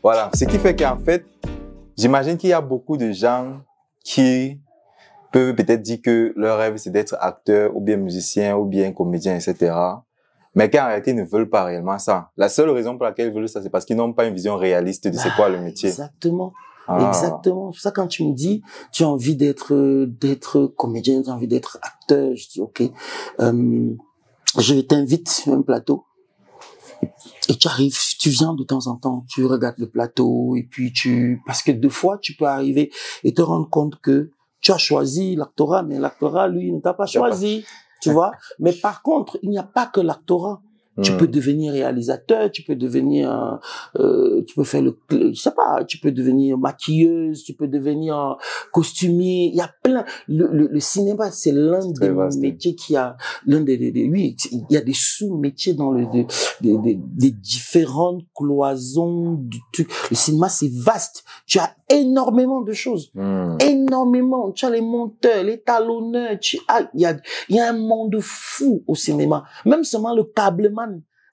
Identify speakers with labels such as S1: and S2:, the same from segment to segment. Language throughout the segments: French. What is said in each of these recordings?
S1: Voilà. Ce qui fait qu'en fait, j'imagine qu'il y a beaucoup de gens qui peuvent peut-être dire que leur rêve, c'est d'être acteur, ou bien musicien, ou bien comédien, etc. Mais qu'en réalité, ils ne veulent pas réellement ça. La seule raison pour laquelle ils veulent ça, c'est parce qu'ils n'ont pas une vision réaliste de c'est quoi le métier.
S2: Exactement.
S1: Ah.
S2: Exactement. C'est pour ça, quand tu me dis, tu as envie d'être comédien, tu as envie d'être acteur, je dis, OK, je t'invite sur un plateau. Et tu arrives, tu viens de temps en temps, tu regardes le plateau, et puis parce que deux fois, tu peux arriver et te rendre compte que tu as choisi l'actorat, mais l'actorat, lui, ne t'a pas choisi. Tu vois? Mais par contre, il n'y a pas que l'actorat. Tu peux devenir réalisateur, tu peux devenir, tu peux faire je sais pas, tu peux devenir maquilleuse, tu peux devenir costumier. Il y a plein. Le cinéma, c'est l'un des métiers qui a oui, il y a des sous-métiers dans des différentes cloisons du truc. Le cinéma, c'est vaste. Tu as énormément de choses. Énormément. Tu as les monteurs, les talonneurs, il y a un monde fou au cinéma. Même seulement le câbleman.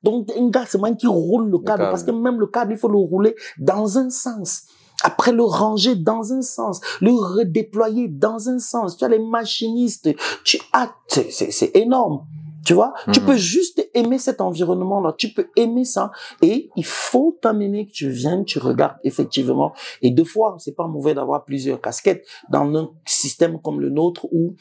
S2: Donc, un gars, c'est moi qui roule le câble. Parce que même le câble, il faut le rouler dans un sens. Après, le ranger dans un sens. Le redéployer dans un sens. Tu as les machinistes. C'est énorme. Tu vois? Tu peux juste aimer cet environnement-là. Tu peux aimer ça. Et il faut t'amener que tu viennes, tu regardes effectivement. Et deux fois, c'est pas mauvais d'avoir plusieurs casquettes dans un système comme le nôtre où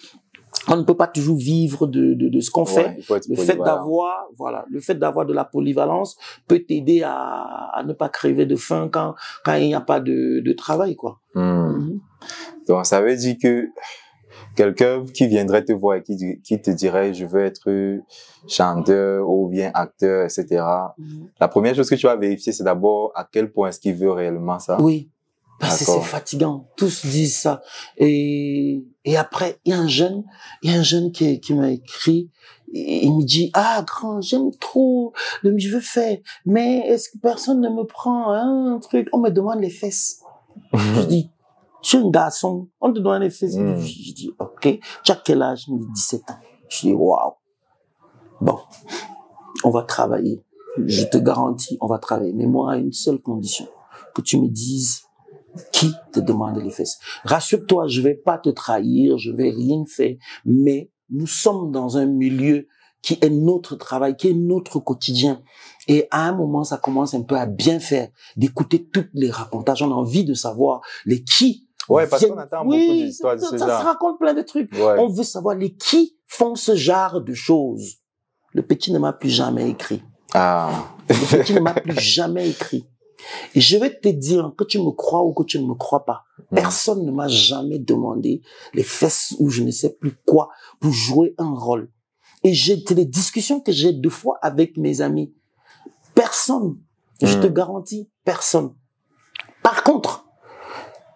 S2: on ne peut pas toujours vivre de ce qu'on fait. Le fait d'avoir de la polyvalence peut t'aider à ne pas crever de faim quand il n'y a pas de travail, quoi.
S1: Donc, ça veut dire que quelqu'un qui viendrait te voir et qui te dirait, je veux être chanteur ou bien acteur, etc. La première chose que tu vas vérifier, c'est d'abord à quel point est-ce qu'il veut réellement ça.
S2: Oui. Parce que c'est fatigant. Tous disent ça. Et après, il y a un jeune qui m'a écrit, et il me dit, ah, grand, j'aime trop, je veux faire, mais est-ce que personne ne me prend, un truc? On me demande les fesses. Je dis, tu es un garçon, on te demande les fesses. Je dis, OK. Tu as quel âge? Il me dit 17 ans. Je dis, waouh. Bon. On va travailler. Je te garantis, on va travailler. Mais moi, à une seule condition. Que tu me dises, qui te demande les fesses. Rassure-toi, je vais pas te trahir, je vais rien faire, mais nous sommes dans un milieu qui est notre travail, qui est notre quotidien. Et à un moment, ça commence un peu à bien faire, d'écouter toutes les racontages. On a envie de savoir les qui.
S1: Ouais, parce qu'on entend beaucoup d'histoires de ce genre.
S2: Ça se raconte plein de trucs. Ouais. On veut savoir les qui font ce genre de choses. Le petit ne m'a plus jamais écrit. Le petit ne m'a plus jamais écrit. Et je vais te dire que tu me crois ou que tu ne me crois pas. Personne ne m'a jamais demandé les fesses ou je ne sais plus quoi pour jouer un rôle. Et j'ai des discussions que j'ai deux fois avec mes amis. Personne. Je te garantis, personne. Par contre,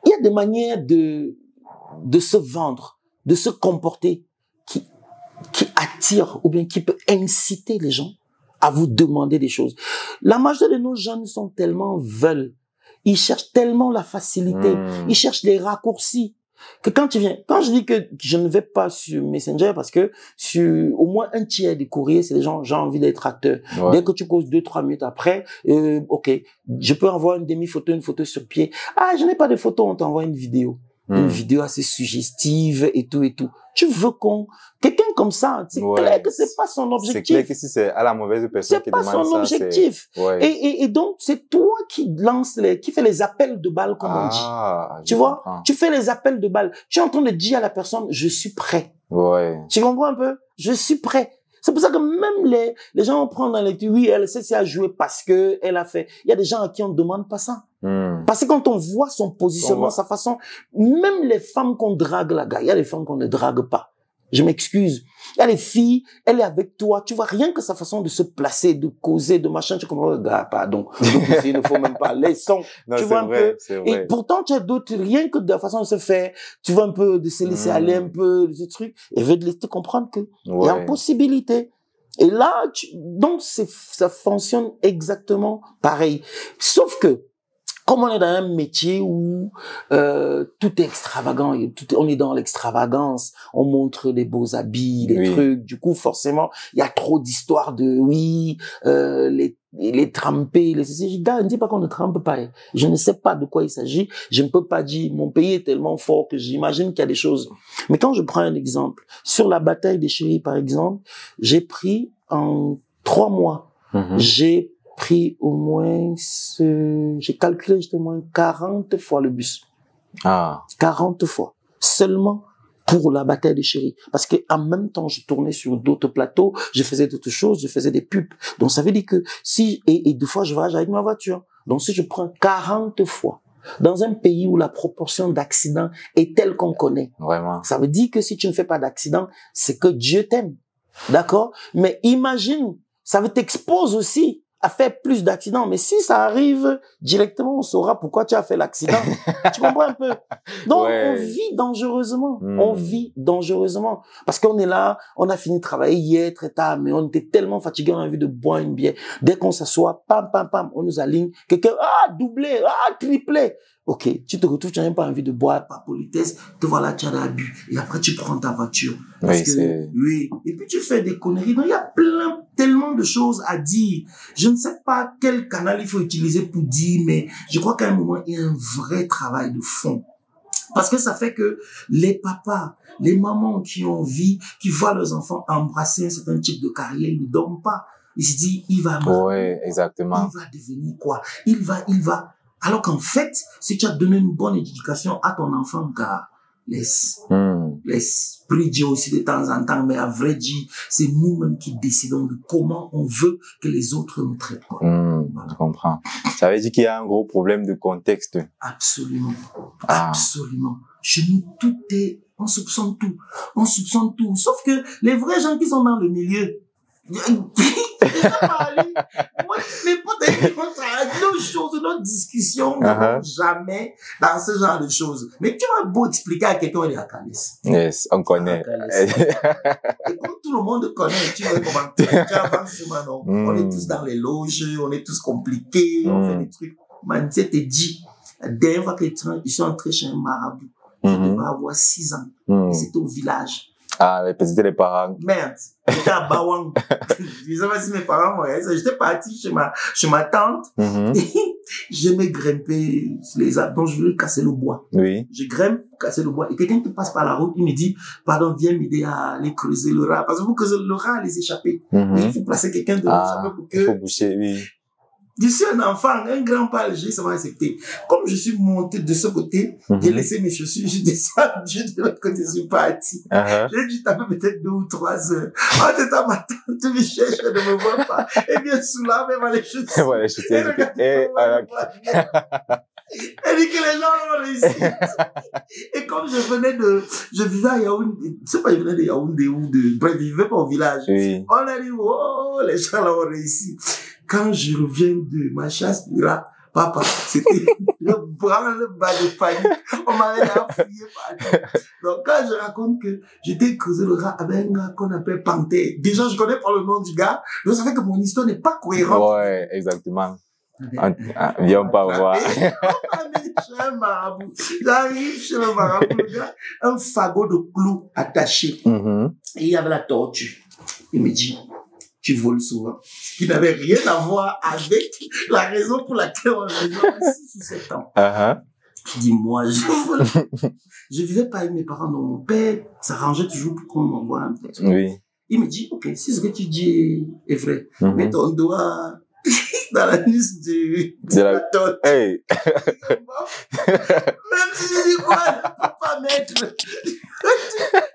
S2: il y a des manières de se vendre, de se comporter qui attirent ou bien qui peut inciter les gens à vous demander des choses. La majorité de nos jeunes sont tellement veulent. Ils cherchent tellement la facilité. Ils cherchent les raccourcis. Que quand tu viens, quand je dis que je ne vais pas sur Messenger parce que sur au moins un tiers des courriers, c'est des gens, j'ai envie d'être acteur. Ouais. Dès que tu causes 2-3 minutes après, OK, je peux envoyer une demi-photo, une photo sur pied. Ah, je n'ai pas de photo, on t'envoie une vidéo. Une vidéo assez suggestive et tout et tout. Tu veux quelqu'un comme ça, c'est clair que c'est pas son objectif.
S1: C'est clair que si c'est à la mauvaise personne qui demande ça,
S2: c'est pas son objectif. Et donc, c'est toi qui qui fait les appels de balles, comme on dit. Tu vois? Tu fais les appels de balles. Tu es en train de dire à la personne, je suis prêt. Tu comprends un peu? Je suis prêt. C'est pour ça que même les gens vont prendre dans les oui, elle sait si elle a joué parce que elle a fait. Il y a des gens à qui on ne demande pas ça. Parce que quand on voit son positionnement, sa façon, même les femmes qu'on drague là, gars, il y a des femmes qu'on ne drague pas. Je m'excuse. Il y a les filles, elle est avec toi, tu vois rien que sa façon de se placer, de causer, de machin, tu comprends, gars, pardon. Il ne faut même pas les sons. Non, tu vois un peu. Et pourtant, tu as d'autres, rien que de la façon de se faire, tu vois un peu, de se laisser aller un peu, ce truc, et veut te laisser comprendre que il y a une possibilité. Et là, donc ça fonctionne exactement pareil. Sauf que, Comme on est dans un métier où tout est extravagant, et on est dans l'extravagance, on montre des beaux habits, des trucs, du coup forcément il y a trop d'histoires de les tremper, les ceci. Gars, ne dis pas qu'on ne trempe pas. Je ne sais pas de quoi il s'agit. Je ne peux pas dire, mon pays est tellement fort que j'imagine qu'il y a des choses. Mais quand je prends un exemple, sur la bataille des chéris, par exemple, j'ai pris en 3 mois, j'ai pris au moins, j'ai calculé justement 40 fois le bus. 40 fois. Seulement pour la bataille des chéris. Parce que en même temps, je tournais sur d'autres plateaux, je faisais d'autres choses, je faisais des pubs. Donc, ça veut dire que et des fois, je voyage avec ma voiture. Donc, si je prends 40 fois, dans un pays où la proportion d'accidents est telle qu'on connaît.
S1: Vraiment.
S2: Ça veut dire que si tu ne fais pas d'accident, c'est que Dieu t'aime. D'accord? Mais imagine, ça t'expose aussi à faire plus d'accidents. Mais si ça arrive directement, on saura pourquoi tu as fait l'accident. Tu comprends un peu? Donc, on vit dangereusement. On vit dangereusement. Parce qu'on est là, on a fini de travailler hier très tard, mais on était tellement fatigué, on a envie de boire une bière. Dès qu'on s'assoit, pam, pam, pam, on nous aligne. Quelqu'un, doublé, triplé. Ok, tu te retrouves, tu n'as même pas envie de boire par politesse, te voilà, tu as l'abus. Et après, tu prends ta voiture. Parce et puis tu fais des conneries. Donc, il y a tellement de choses à dire. Je ne sais pas quel canal il faut utiliser pour dire, mais je crois qu'à un moment, il y a un vrai travail de fond. Parce que ça fait que les papas, les mamans qui ont envie, qui voient leurs enfants embrasser un certain type de carrière, ils ne dorment pas. Ils se disent, il va
S1: exactement.
S2: Il va devenir quoi? Il va. Alors qu'en fait, si tu as donné une bonne éducation à ton enfant, gars, laisse prier Dieu aussi de temps en temps, mais à vrai dire, c'est nous-mêmes qui décidons de comment on veut que les autres nous traitent.
S1: Voilà. Je comprends. Ça veut dire qu'il y a un gros problème de contexte.
S2: Absolument. Absolument. Chez nous, tout est, on soupçonne tout. On soupçonne tout. Sauf que les vrais gens qui sont dans le milieu, moi, mes potes avec nos choses, nos discussions ne vont jamais dans ce genre de choses. Mais tu vas beau expliquer à quelqu'un, il est à Calais.
S1: Yes, on connaît.
S2: Et comme tout le monde connaît, tu vois comment tu avances, non? On est tous dans les loges, on est tous compliqués, on fait des trucs. Man, tu t'es dit, la dernière fois que ils sont entrés chez un marabout, je devais avoir 6 ans. Et c'était au village.
S1: C'était les parents.
S2: Merde, j'étais à Bawang. Je sais pas si mes parents m'ont dit. J'étais parti chez ma tante. Je me grimpais les arbres, donc je voulais casser le bois. Je grimpe, casser le bois. Et quelqu'un qui passe par la route, il me dit, pardon, viens m'aider à aller creuser le rat. Parce que vous creusez le rat, les échapper. Mais il faut placer quelqu'un de l'échapper pour que...
S1: Il faut boucher,
S2: Je suis un enfant, un grand pas, j'ai ça m'a accepté. Comme je suis monté de ce côté, j'ai laissé mes chaussures, je descendu de l'autre côté, je suis parti. J'ai dû taper peut-être 2 ou 3 heures. En tout temps, ma tante me cherche, elle ne me voit pas. Et bien sous là, même les chaussures. Elle dit que les gens ont réussi. Et comme je vivais à Yaoundé, je sais pas, je venais de Yaoundé ou bref, je vivais pas au village. On a dit, oh, les gens là ont réussi. Quand je reviens de ma chasse du rat, papa, c'était le bas de panique. On m'avait fouillé partout. Donc, quand je raconte que j'étais creusé le rat avec un gars qu'on appelle Panthère, déjà, je connais pas le nom du gars, donc ça fait que mon histoire n'est pas cohérente.
S1: Ouais, exactement. Viens pas voir.
S2: J'arrive chez le marabout, le gars, un fagot de clous attaché. Et il y avait la tortue. Il me dit, tu voles souvent. Ce qui n'avait rien à voir avec la raison pour laquelle on est 6 ou 7 ans. Je dis, moi, je vole. Je vivais pas avec mes parents, donc mon père s'arrangeait toujours pour qu'on m'envoie un petit truc. Il me dit, ok, si ce que tu dis est vrai, mets ton doigt dans la nuque de la tortue. Hey. Même si je dis quoi, je ne peux pas mettre.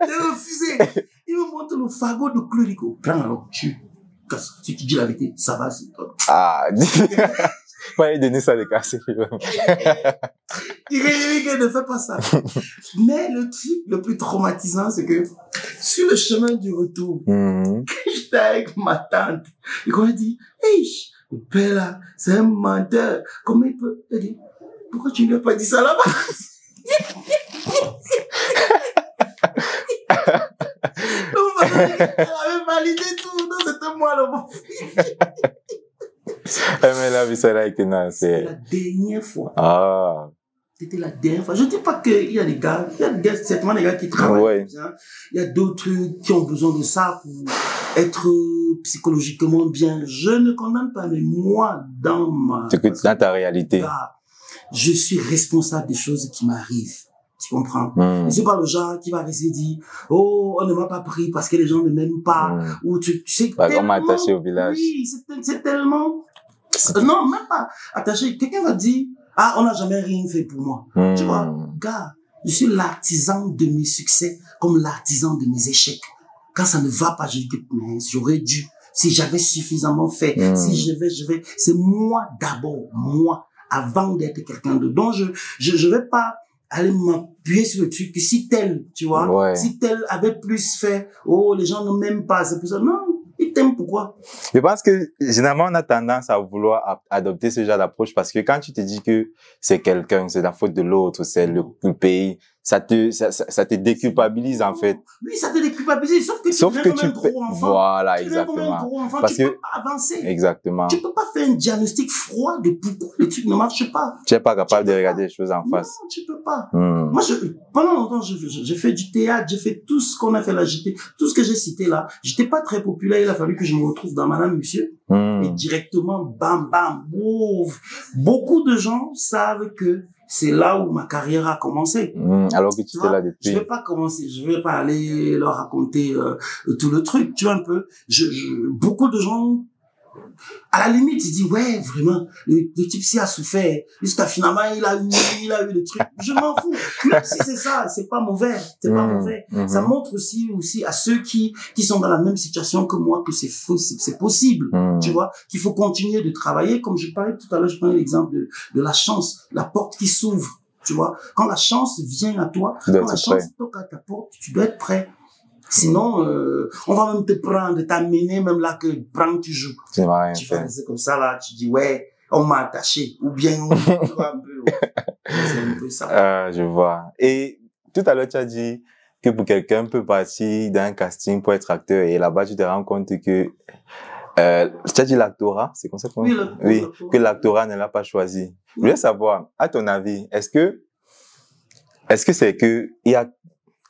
S2: J'ai refusé. Il me montre le fagot de clou. Il dit, prends alors, si tu dis la vérité, ça va, c'est toi.
S1: Pas lui donner ça de casser.
S2: Il dit que ne fais pas ça. Mais le truc le plus traumatisant, c'est que sur le chemin du retour, quand j'étais avec ma tante, et qu'on a dit, hey, le père là, c'est un menteur. Comment il peut? Elle dit, pourquoi tu ne lui as pas dit ça là-bas? Donc, elle avait validé tout. Non, c'était moi le bon.
S1: Mais la vie, c'est là avec
S2: C'était la dernière fois.
S1: Ah.
S2: C'était la dernière fois. Je ne dis pas qu'il y a des gars, certainement des gars qui travaillent.
S1: Ouais.
S2: Hein. Il y a d'autres qui ont besoin de ça pour être psychologiquement bien. Je ne condamne pas, mais moi, dans
S1: ta réalité,
S2: je suis responsable des choses qui m'arrivent. Tu comprends? C'est pas le genre qui va rester dire, oh, on ne m'a pas pris parce que les gens ne m'aiment pas. Ou tu sais,
S1: on m'a attaché au village.
S2: Oui, c'est tellement, non, même pas attaché. Quelqu'un va dire, ah, on n'a jamais rien fait pour moi. Tu vois, gars, je suis l'artisan de mes succès comme l'artisan de mes échecs. Quand ça ne va pas, je dis, mais j'aurais dû. Si j'avais suffisamment fait, si je vais, c'est moi d'abord, moi, avant d'être quelqu'un de dont je vais pas aller m'appuyer sur le truc que si tel, tu vois, si tel avait plus fait, oh, les gens ne m'aiment pas, c'est pour ça. Non, ils t'aiment pourquoi?
S1: Je pense que généralement on a tendance à vouloir adopter ce genre d'approche parce que quand tu te dis que c'est quelqu'un, c'est la faute de l'autre, c'est le pays, ça te déculpabilise en fait.
S2: Oui, ça te déculpabilise, sauf que tu peux,
S1: voilà, exactement.
S2: Parce que tu peux pas avancer.
S1: Exactement.
S2: Tu peux pas faire un diagnostic froid de pourquoi les trucs ne marchent pas.
S1: Tu es pas capable de regarder les choses en face.
S2: Non, tu peux pas. Moi, pendant longtemps, j'ai fait du théâtre, j'ai fait tout ce qu'on a fait là, tout ce que j'ai cité là. J'étais pas très populaire, il a fallu que je me retrouve dans Madame Monsieur. Et directement, bam, bam, bouf. Beaucoup de gens savent que c'est là où ma carrière a commencé.
S1: Alors que tu étais là depuis.
S2: Je vais pas commencer, je vais pas aller leur raconter tout le truc, tu vois un peu. Beaucoup de gens, à la limite, ils disent ouais, vraiment, le type ci a souffert. Jusqu'à finalement, il a eu le truc. Je m'en fous. Même si c'est ça, c'est pas mauvais, c'est pas mauvais. Ça montre aussi à ceux qui sont dans la même situation que moi que c'est possible. Tu vois, qu'il faut continuer de travailler. Comme je parlais tout à l'heure, je prenais l'exemple de la chance, la porte qui s'ouvre. Tu vois, quand la chance vient à toi, quand la chance toque à ta porte, tu dois être prêt. Sinon, on va même te prendre, t'amener même là que prendre tu joues. Tu vas rester comme ça là, tu dis ouais, on m'a attaché ou bien tu vois un peu. C'est un peu ça.
S1: Ah, je vois. Et tout à l'heure tu as dit que pour quelqu'un peut partir d'un casting pour être acteur et là-bas tu te rends compte que tu as dit l'actorat, c'est comme ça qu'on
S2: oui,
S1: que l'actorat ne l'a pas choisi. Je voulais savoir, à ton avis, est-ce que c'est que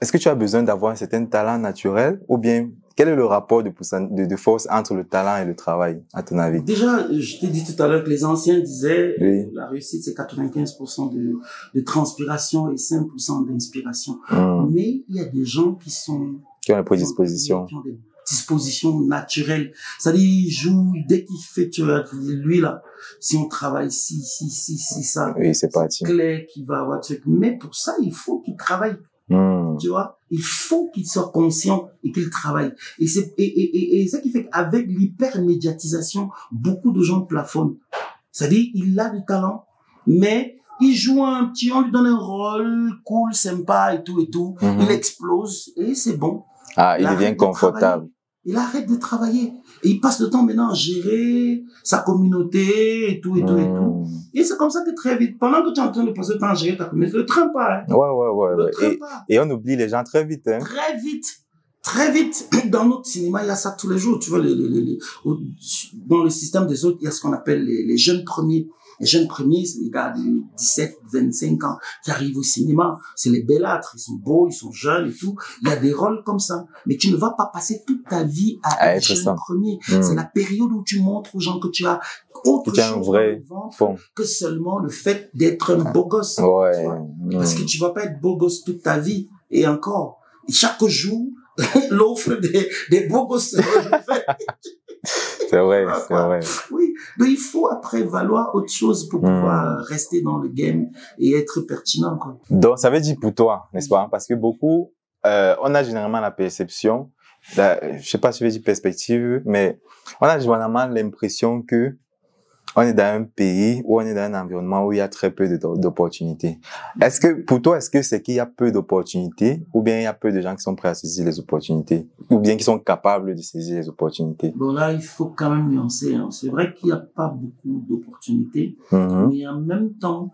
S1: est-ce que tu as besoin d'avoir un certain talent naturel ou bien quel est le rapport de force entre le talent et le travail, à ton avis?
S2: Déjà, je t'ai dit tout à l'heure que les anciens disaient la réussite c'est 95% de transpiration et 5% d'inspiration. Mais il y a des gens qui ont
S1: une prédisposition.
S2: Qui ont des dispositions naturelles. C'est-à-dire, il joue, dès qu'il fait, tu vois, lui là, si on travaille, si ça.
S1: Oui, c'est parti.
S2: Clair qu'il va avoir truc. Mais pour ça, il faut qu'il travaille. Tu vois, il faut qu'il soit conscient et qu'il travaille. Et c'est ça qui fait qu'avec l'hypermédiatisation, beaucoup de gens plafonnent. C'est-à-dire, il a du talent, mais il joue un petit, on lui donne un rôle cool, sympa et tout. Il explose et c'est bon.
S1: Ah, il devient confortable.
S2: Il arrête de travailler. Et il passe le temps maintenant à gérer sa communauté et tout. Et c'est comme ça que très vite, pendant que tu es en train de passer le temps à gérer ta communauté, le train pas.
S1: Ouais. Et on oublie les gens très vite. Hein.
S2: Très vite. Dans notre cinéma, il y a ça tous les jours. Tu vois, dans le système des autres, il y a ce qu'on appelle les jeunes premiers. Les jeunes premiers, c'est les gars de 17, 25 ans qui arrivent au cinéma. C'est les bellâtres. Ils sont beaux, ils sont jeunes et tout. Il y a des rôles comme ça. Mais tu ne vas pas passer toute ta vie à être jeune premier. C'est la période où tu montres aux gens que tu as autre chose
S1: un vrai fond
S2: que seulement le fait d'être un beau gosse.
S1: Ouais.
S2: Parce que tu vas pas être beau gosse toute ta vie. Et encore, chaque jour, l'offre des beaux gosses.
S1: C'est vrai.
S2: Oui, donc il faut après valoir autre chose pour pouvoir rester dans le game et être pertinent, quoi.
S1: Donc, ça veut dire pour toi, n'est-ce pas? Parce que beaucoup, on a généralement la perception, je sais pas si je veux dire perspective, mais on a généralement l'impression que on est dans un pays où on est dans un environnement où il y a très peu d'opportunités. Est-ce que, pour toi, est-ce que c'est qu'il y a peu d'opportunités ou bien il y a peu de gens qui sont prêts à saisir les opportunités ou bien qui sont capables de saisir les opportunités?
S2: Bon, là, il faut quand même nuancer, hein. C'est vrai qu'il n'y a pas beaucoup d'opportunités, mais en même temps,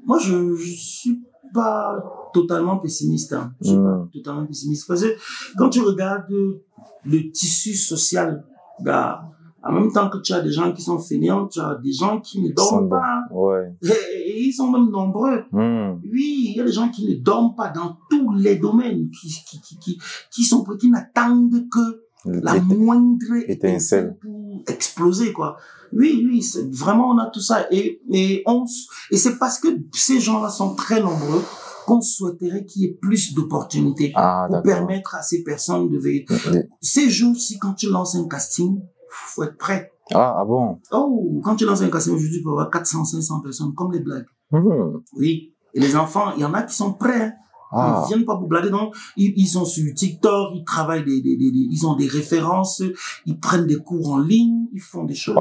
S2: moi, je suis pas totalement pessimiste, hein. Je suis pas totalement pessimiste parce que quand tu regardes le tissu social, En même temps que tu as des gens qui sont fainéants, tu as des gens qui ne dorment pas.
S1: Ouais.
S2: Et ils sont même nombreux. Oui, il y a des gens qui ne dorment pas dans tous les domaines, qui n'attendent que la moindre étincelle pour exploser, quoi. Oui, vraiment, on a tout ça. Et c'est parce que ces gens-là sont très nombreux qu'on souhaiterait qu'il y ait plus d'opportunités pour permettre à ces personnes de vivre. Ces jours-ci, quand tu lances un casting, faut être prêt.
S1: Ah bon?
S2: Oh, quand tu lances un casting aujourd'hui, tu peux avoir 400, 500 personnes, comme les blagues. Oui. Et les enfants, il y en a qui sont prêts. Ils viennent pas pour blaguer, donc ils sont sur TikTok, ils travaillent ils ont des références, ils prennent des cours en ligne, ils font des choses.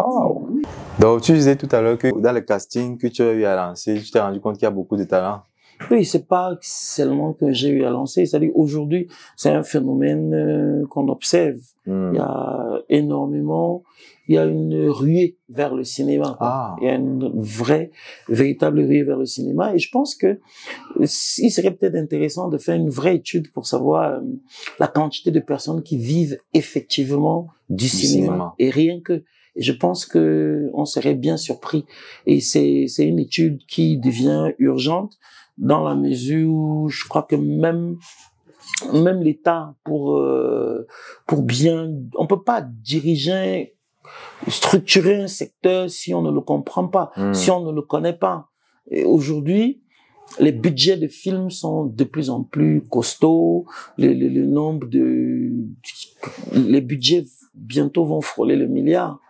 S1: Oui. Donc tu disais tout à l'heure que dans le casting que tu as eu à lancer, tu t'es rendu compte qu'il y a beaucoup de talent.
S2: Oui, c'est pas seulement que j'ai eu à lancer, c'est-à-dire aujourd'hui, c'est un phénomène qu'on observe. Il y a énormément, il y a une ruée vers le cinéma. Il y a une véritable ruée vers le cinéma, et je pense que il serait peut-être intéressant de faire une vraie étude pour savoir la quantité de personnes qui vivent effectivement du cinéma. Et rien que. Et je pense que on serait bien surpris. Et c'est une étude qui devient urgente dans la mesure où je crois que même l'État pour bien, on peut pas diriger, structurer un secteur si on ne le comprend pas, si on ne le connaît pas. Et aujourd'hui, les budgets de films sont de plus en plus costauds, le nombre les budgets bientôt vont frôler le milliard.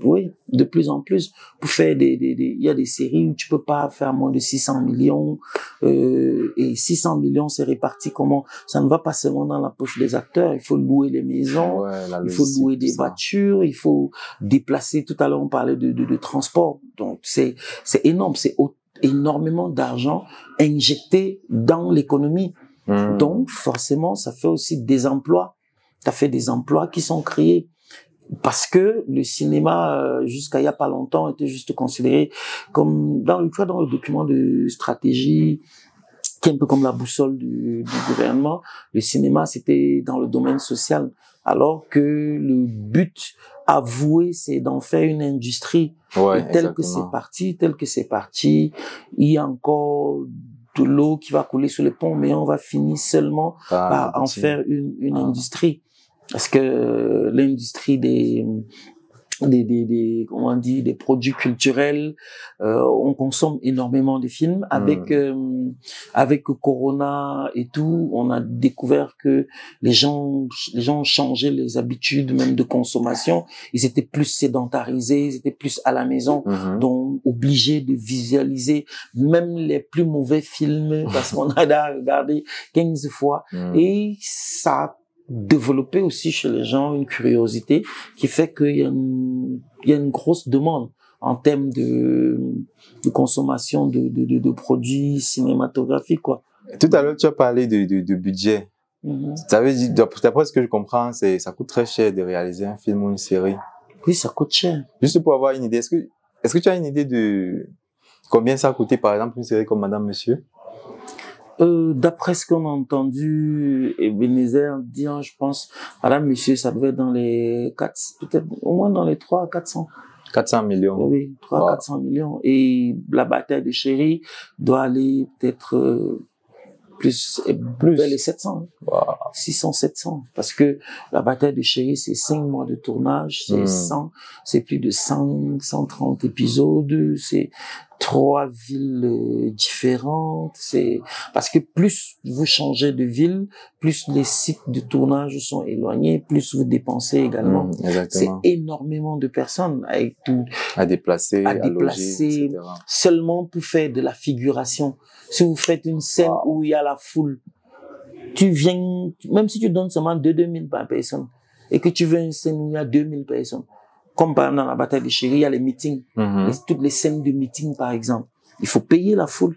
S2: Oui, de plus en plus. Pour faire il y a des séries où tu peux pas faire moins de 600 millions, et 600 millions, c'est réparti comment? Ça ne va pas seulement dans la poche des acteurs. Il faut louer les maisons, il faut louer des voitures, il faut déplacer. Tout à l'heure, on parlait de transport. Donc, c'est énorme. C'est énormément d'argent injecté dans l'économie. Donc, forcément, ça fait aussi des emplois. Ça fait des emplois qui sont créés. Parce que le cinéma, jusqu'à il y a pas longtemps, était juste considéré comme, dans le document de stratégie, qui est un peu comme la boussole du gouvernement, le cinéma, c'était dans le domaine social. Alors que le but avoué, c'est d'en faire une industrie. Tel que c'est parti, il y a encore de l'eau qui va couler sur les ponts, mais on va finir seulement par en faire une industrie. Parce que l'industrie des produits culturels, on consomme énormément de films. Avec Corona et tout, on a découvert que les gens ont changé les habitudes même de consommation. Ils étaient plus sédentarisés, ils étaient plus à la maison, donc obligés de visualiser même les plus mauvais films parce qu'on a regardé 15 fois. Et ça développer aussi chez les gens une curiosité qui fait qu'il y a une grosse demande en termes de consommation de produits cinématographiques, quoi.
S1: Tout à l'heure, tu as parlé de budget. Ça veut dire, d'après ce que je comprends, ça coûte très cher de réaliser un film ou une série.
S2: Oui, ça coûte cher.
S1: Juste pour avoir une idée, est-ce que tu as une idée de combien ça a coûté, par exemple, une série comme Madame Monsieur?
S2: D'après ce qu'on a entendu Ebenezer dire, je pense, Madame Monsieur, ça devait être dans les 4, peut-être au moins dans les 3 à 400.
S1: 400 millions.
S2: Oui, 3 à 400 millions. Et la bataille de Chéri doit aller peut-être plus vers les 700. 600, 700. Parce que la bataille de Chéri, c'est 5 mois de tournage, c'est plus de 130 épisodes, c'est 3 villes différentes, parce que plus vous changez de ville, plus les sites de tournage sont éloignés, plus vous dépensez également. C'est énormément de personnes avec tout
S1: à déplacer, à loger, etc.
S2: Seulement pour faire de la figuration. Si vous faites une scène où il y a la foule, tu viens, même si tu donnes seulement 2-000 par personne, et que tu veux une scène où il y a 2000 personnes, comme par exemple dans la bataille de Chéri, il y a les meetings, toutes les scènes de meeting par exemple. Il faut payer la foule.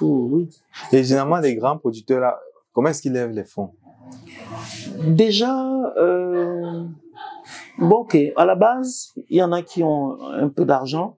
S2: Oui.
S1: Et généralement, les grands producteurs là, comment est-ce qu'ils lèvent les fonds?
S2: Déjà, ok, à la base, il y en a qui ont un peu d'argent,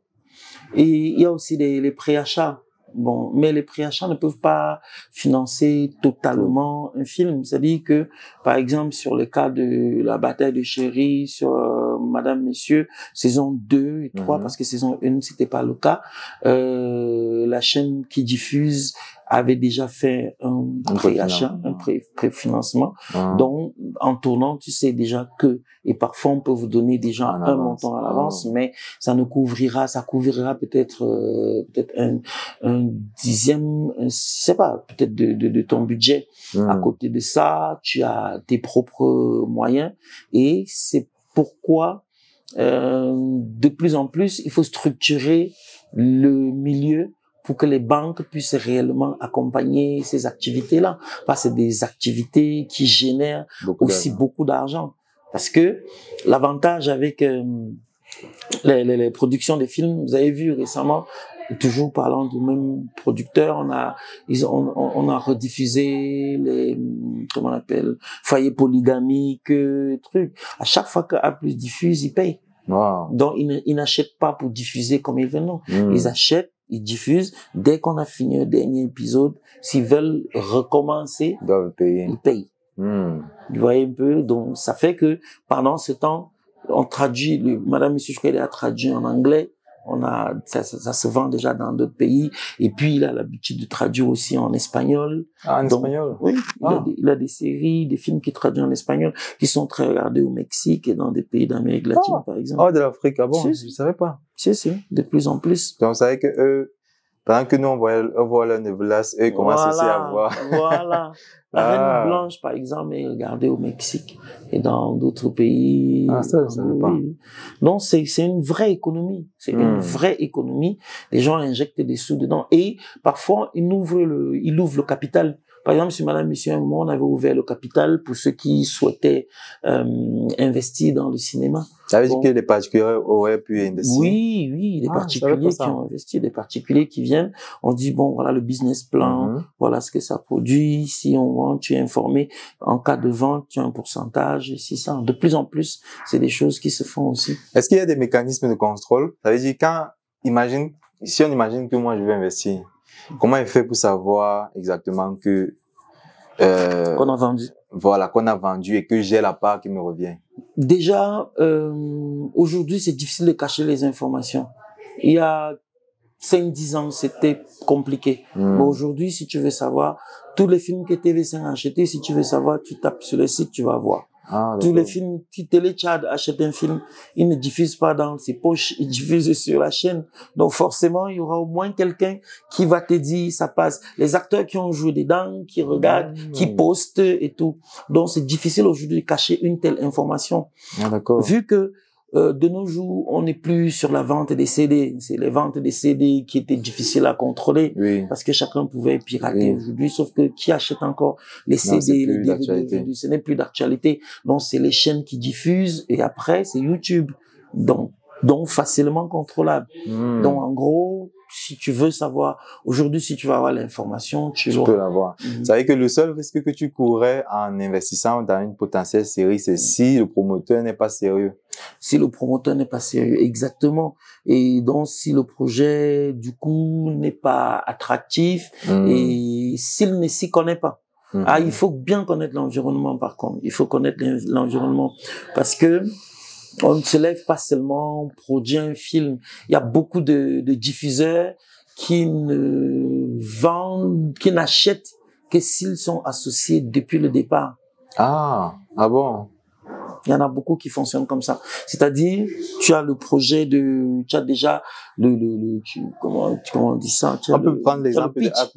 S2: et il y a aussi les préachats. Bon, mais les préachats ne peuvent pas financer totalement un film. C'est-à-dire que, par exemple, sur le cas de La Bataille de Chéri, sur Madame, Messieurs, saison 2 et 3, parce que saison 1, c'était pas le cas, la chaîne qui diffuse avait déjà fait un préachat, un préfinancement. Donc, en tournant, tu sais déjà que, et parfois on peut vous donner déjà un montant à l'avance, mais ça couvrira peut-être un dixième, je sais pas, peut-être de ton budget. À côté de ça, tu as tes propres moyens, et c'est pourquoi de plus en plus il faut structurer le milieu pour que les banques puissent réellement accompagner ces activités-là. Parce que c'est des activités qui génèrent beaucoup d'argent. Parce que l'avantage avec les productions de films, vous avez vu récemment, toujours parlant du même producteur, on a rediffusé les, comment on appelle, foyers polygamiques, trucs. À chaque fois que A+ diffuse, ils payent.
S1: Wow.
S2: Donc, ils n'achètent pas pour diffuser comme ils veulent, non. Ils achètent, ils diffusent. Dès qu'on a fini le dernier épisode, s'ils veulent recommencer, ils payent. Vous voyez un peu? Donc, ça fait que pendant ce temps, on traduit, Madame Monsieur Choukaïdé a traduit en anglais. Ça se vend déjà dans d'autres pays. Et puis, il a l'habitude de traduire aussi en espagnol.
S1: Ah, en espagnol?
S2: Oui. Il a des séries, des films qui traduisent en espagnol, qui sont très regardés au Mexique et dans des pays d'Amérique latine, par exemple.
S1: Oh, de l'Afrique, ah bon? Je savais pas.
S2: Si, de plus en plus.
S1: Donc, vous savez que eux, pendant que nous, on voit leur Nevlas, eux, commencent aussi à voir.
S2: Voilà. La Reine Blanche, par exemple, est regardée au Mexique et dans d'autres pays.
S1: Ah, ça, je savais pas.
S2: Donc, c'est une vraie économie. C'est une vraie économie. Les gens injectent des sous dedans. Et parfois, ils ouvrent le capital. Par exemple, sur Madame, Monsieur, à un moment, on avait ouvert le capital pour ceux qui souhaitaient investir dans le cinéma.
S1: Ça veut dire que les particuliers auraient pu investir?
S2: Oui, les particuliers qui ont investi, des particuliers qui viennent, on dit, bon, voilà le business plan, voilà ce que ça produit, si on vend, tu es informé, en cas de vente, tu as un pourcentage, et c'est ça. De plus en plus, c'est des choses qui se font aussi.
S1: Est-ce qu'il y a des mécanismes de contrôle? Ça veut dire, si on imagine que moi je veux investir, comment il fait pour savoir exactement que
S2: qu'on a vendu?
S1: Voilà, qu'on a vendu et que j'ai la part qui me revient.
S2: Déjà, aujourd'hui, c'est difficile de cacher les informations. Il y a 5-10 ans, c'était compliqué. Mais aujourd'hui, si tu veux savoir, tous les films que TV5 a achetés, si tu veux savoir, tu tapes sur le site, tu vas voir. Tous les films, si Téléchad achète un film, il ne diffuse pas dans ses poches, il diffuse sur la chaîne. Donc forcément, il y aura au moins quelqu'un qui va te dire, ça passe. Les acteurs qui ont joué dedans, qui regardent, qui postent et tout. Donc c'est difficile aujourd'hui de cacher une telle information. Vu que de nos jours, on n'est plus sur la vente des CD. C'est les ventes des CD qui étaient difficiles à contrôler parce que chacun pouvait pirater aujourd'hui. Sauf que qui achète encore les CD, les DVD aujourd'hui? Ce n'est plus d'actualité. Donc, c'est les chaînes qui diffusent et après, c'est YouTube. Donc facilement contrôlable. Donc, en gros, si tu veux savoir, aujourd'hui, si tu vas avoir l'information, tu
S1: peux l'avoir. Ça veut dire que le seul risque que tu courrais en investissant dans une potentielle série, c'est si le promoteur n'est pas sérieux.
S2: Si le promoteur n'est pas sérieux, exactement. Et donc, si le projet, du coup, n'est pas attractif et s'il ne s'y connaît pas. Il faut bien connaître l'environnement, par contre. Il faut connaître l'environnement parce que on ne se lève pas seulement produire un film. Il y a beaucoup de diffuseurs qui n'achètent que s'ils sont associés depuis le départ.
S1: Ah bon?
S2: Il y en a beaucoup qui fonctionnent comme ça. C'est-à-dire, tu as le projet tu as déjà comment on dit ça?
S1: On peut prendre l'exemple de A+.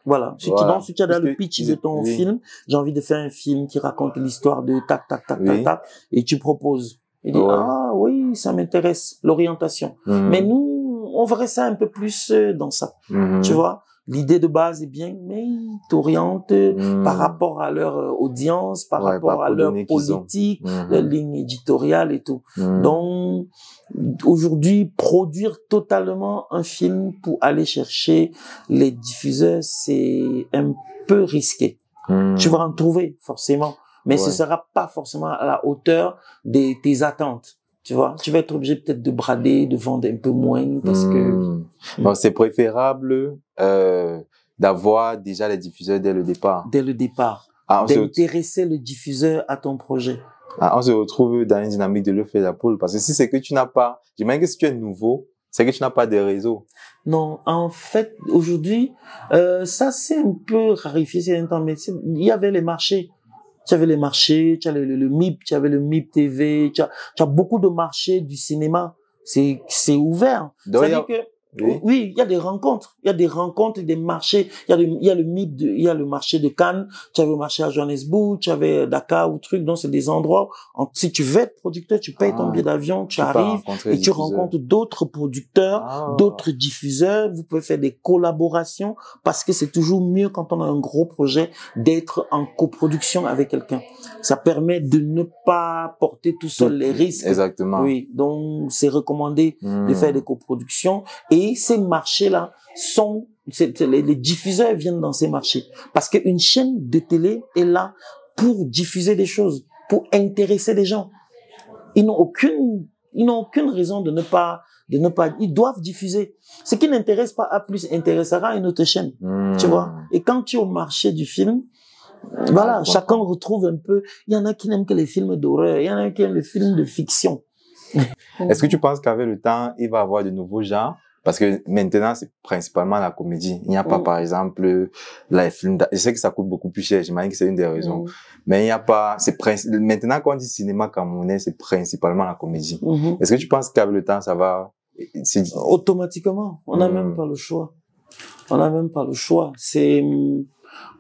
S2: Voilà. Si tu as le pitch de ton film, j'ai envie de faire un film qui raconte l'histoire de tac, et tu proposes. Il dit, oui, ça m'intéresse, l'orientation. Mais nous, on verrait ça un peu plus dans ça. Tu vois, l'idée de base est bien, mais ils t'orientent par rapport à leur audience, par rapport à leur politique, leur ligne éditoriale et tout. Donc, aujourd'hui, produire totalement un film pour aller chercher les diffuseurs, c'est un peu risqué. Tu vas en trouver, forcément. Mais ce sera pas forcément à la hauteur de tes attentes. Tu vois, tu vas être obligé peut-être de brader, de vendre un peu moins parce que...
S1: Donc, c'est préférable d'avoir déjà les diffuseurs dès le départ.
S2: Dès le départ. D'intéresser le diffuseur à ton projet.
S1: On se retrouve dans une dynamique de l'œuf et la poule. Parce que si c'est que tu n'as pas, j'imagine que si tu es nouveau, c'est que tu n'as pas de réseau.
S2: Non, en fait, aujourd'hui, ça c'est un peu rarifié ces derniers temps, mais il y avait les marchés. Tu avais les marchés, tu as le MIP, tu avais le MIP TV, tu as beaucoup de marchés du cinéma. C'est ouvert. C'est-à-dire que oui, il y a des rencontres. Il y a des rencontres, des marchés. Il y a le MIP, il y a le marché de Cannes. Tu avais le marché à Johannesburg, tu avais Dakar ou truc. Donc, c'est des endroits. Si tu veux être producteur, tu payes ton billet d'avion, tu arrives et tu rencontres d'autres producteurs, d'autres diffuseurs. Vous pouvez faire des collaborations parce que c'est toujours mieux quand on a un gros projet d'être en coproduction avec quelqu'un. Ça permet de ne pas porter tout seul les risques.
S1: Exactement.
S2: Oui. Donc, c'est recommandé de faire des coproductions. Et ces marchés-là les diffuseurs viennent dans ces marchés. Parce qu'une chaîne de télé est là pour diffuser des choses, pour intéresser les gens. Ils n'ont aucune raison de ne pas, ils doivent diffuser. Ce qui n'intéresse pas A+, intéressera une autre chaîne. Tu vois? Et quand tu es au marché du film, voilà, chacun retrouve un peu, il y en a qui n'aiment que les films d'horreur, il y en a qui aiment les films de fiction.
S1: Est-ce que tu penses qu'avec le temps, il va y avoir de nouveaux genres? Parce que maintenant, c'est principalement la comédie. Il n'y a pas, par exemple, les films. Je sais que ça coûte beaucoup plus cher. J'imagine que c'est une des raisons. Mais il n'y a pas, maintenant, quand on dit cinéma camerounais, c'est principalement la comédie. Est-ce que tu penses qu'avec le temps, ça va,
S2: automatiquement. On n'a même pas le choix. On n'a même pas le choix. C'est,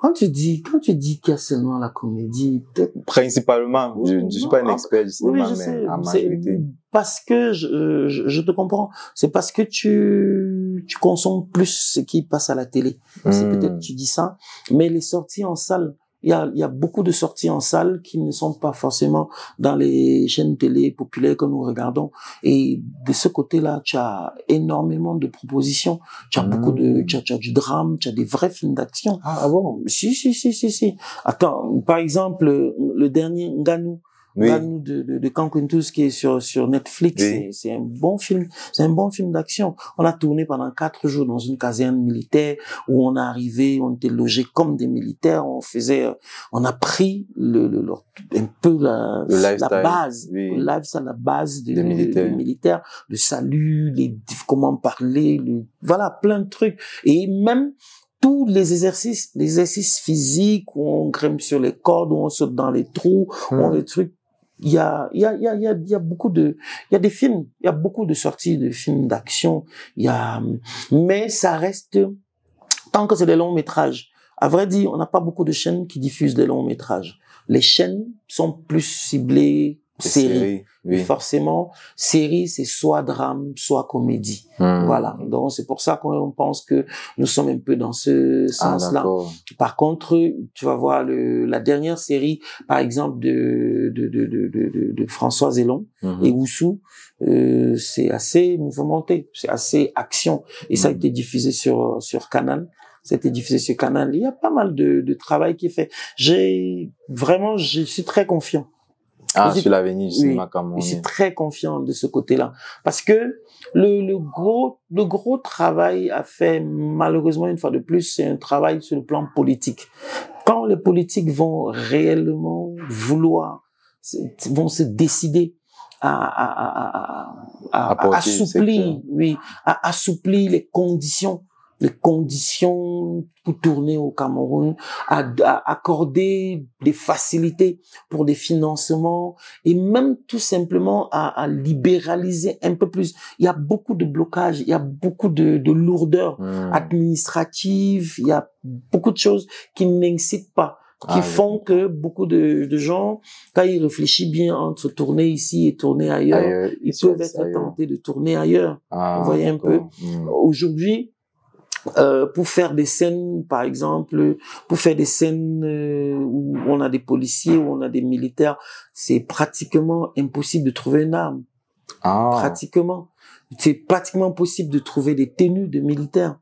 S2: quand tu dis qu'il y a seulement la comédie, peut-être.
S1: Principalement. Je ne suis pas un expert du cinéma, mais en majorité.
S2: Parce que je te comprends. C'est parce que tu consommes plus ce qui passe à la télé. C'est peut-être tu dis ça. Mais les sorties en salle, il y a beaucoup de sorties en salle qui ne sont pas forcément dans les chaînes télé populaires que nous regardons. Et de ce côté-là, tu as énormément de propositions. Tu as beaucoup tu as du drame, tu as des vrais films d'action.
S1: Ah bon?
S2: Si. Attends, par exemple, le dernier Nganou. Nganou de Kankountouz qui est sur Netflix. C'est un bon film. C'est un bon film d'action. On a tourné pendant 4 jours dans une caserne militaire où on est arrivé, on était logés comme des militaires. On a pris un peu la base. La base des militaires. Le salut, comment parler, voilà, plein de trucs. Et même, tous les exercices physiques où on grimpe sur les cordes, où on saute dans les trous, où on des trucs. Il y a beaucoup il y a des films, il y a beaucoup de sorties de films d'action, mais ça reste, tant que c'est des longs métrages. À vrai dire, on n'a pas beaucoup de chaînes qui diffusent des longs métrages. Les chaînes sont plus ciblées séries. Forcément, série, c'est soit drame, soit comédie. Voilà. Donc, c'est pour ça qu'on pense que nous sommes un peu dans ce sens-là. Par contre, tu vas voir la dernière série, par exemple, de François Zélon et Oussou, c'est assez mouvementé, c'est assez action. Et ça a été diffusé sur Canal. C'était diffusé sur Canal. Il y a pas mal de travail qui est fait. Je suis très confiant.
S1: Sur l'avenir du cinéma camerounais.
S2: Je suis très confiant de ce côté-là. Parce que le gros travail à faire, malheureusement, une fois de plus, c'est un travail sur le plan politique. Quand les politiques vont réellement vont se décider à assouplir les conditions pour tourner au Cameroun, à accorder des facilités pour des financements et même tout simplement à libéraliser un peu plus. Il y a beaucoup de blocages, il y a beaucoup de lourdeurs administratives, il y a beaucoup de choses qui n'incitent pas, qui font que beaucoup de gens, quand ils réfléchissent bien entre tourner ici et tourner ailleurs, ils peuvent être tentés de tourner ailleurs. Vous voyez un peu. Aujourd'hui, pour faire des scènes, par exemple, pour faire des scènes où on a des policiers, où on a des militaires, c'est pratiquement impossible de trouver une arme. Pratiquement. C'est pratiquement impossible de trouver des tenues de militaires.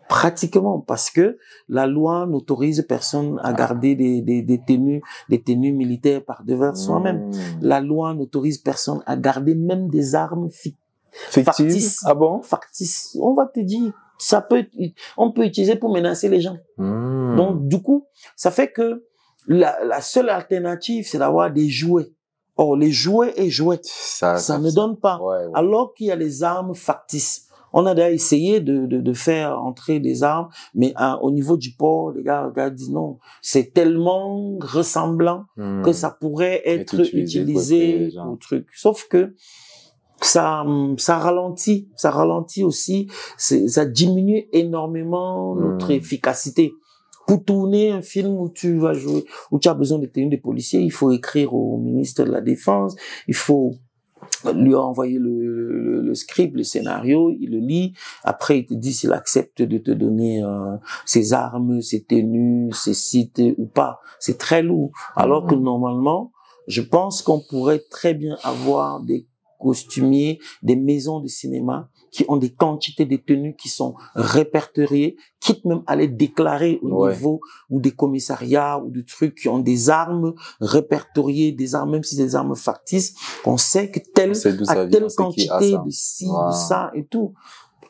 S2: Pratiquement, parce que la loi n'autorise personne à garder des tenues militaires par devers soi-même. La loi n'autorise personne à garder même des armes factice.
S1: Ah bon?
S2: Factice. On va te dire, on peut utiliser pour menacer les gens. Donc, du coup, ça fait que la seule alternative, c'est d'avoir des jouets. Or, les jouets et jouets, ça ne donne pas.
S1: Ouais.
S2: Alors qu'il y a les armes factices. On a déjà essayé de faire entrer des armes, mais au niveau du port, les gars disent non. C'est tellement ressemblant que ça pourrait être utilisé pour truc. Sauf que ça ralentit aussi, ça diminue énormément notre efficacité. Pour tourner un film où tu vas jouer, où tu as besoin de tenue de policier, il faut écrire au ministre de la Défense, il faut lui envoyer le script, le scénario, il le lit, après il te dit s'il accepte de te donner ses armes, ses tenues, ses sites ou pas. C'est très lourd. Alors que normalement, je pense qu'on pourrait très bien avoir des costumiers, des maisons de cinéma qui ont des quantités de tenues qui sont répertoriées, quitte même à les déclarer au niveau ou des commissariats ou des trucs qui ont des armes répertoriées, des armes, même si c'est des armes factices, on sait que telle quantité de ci, de ça et tout.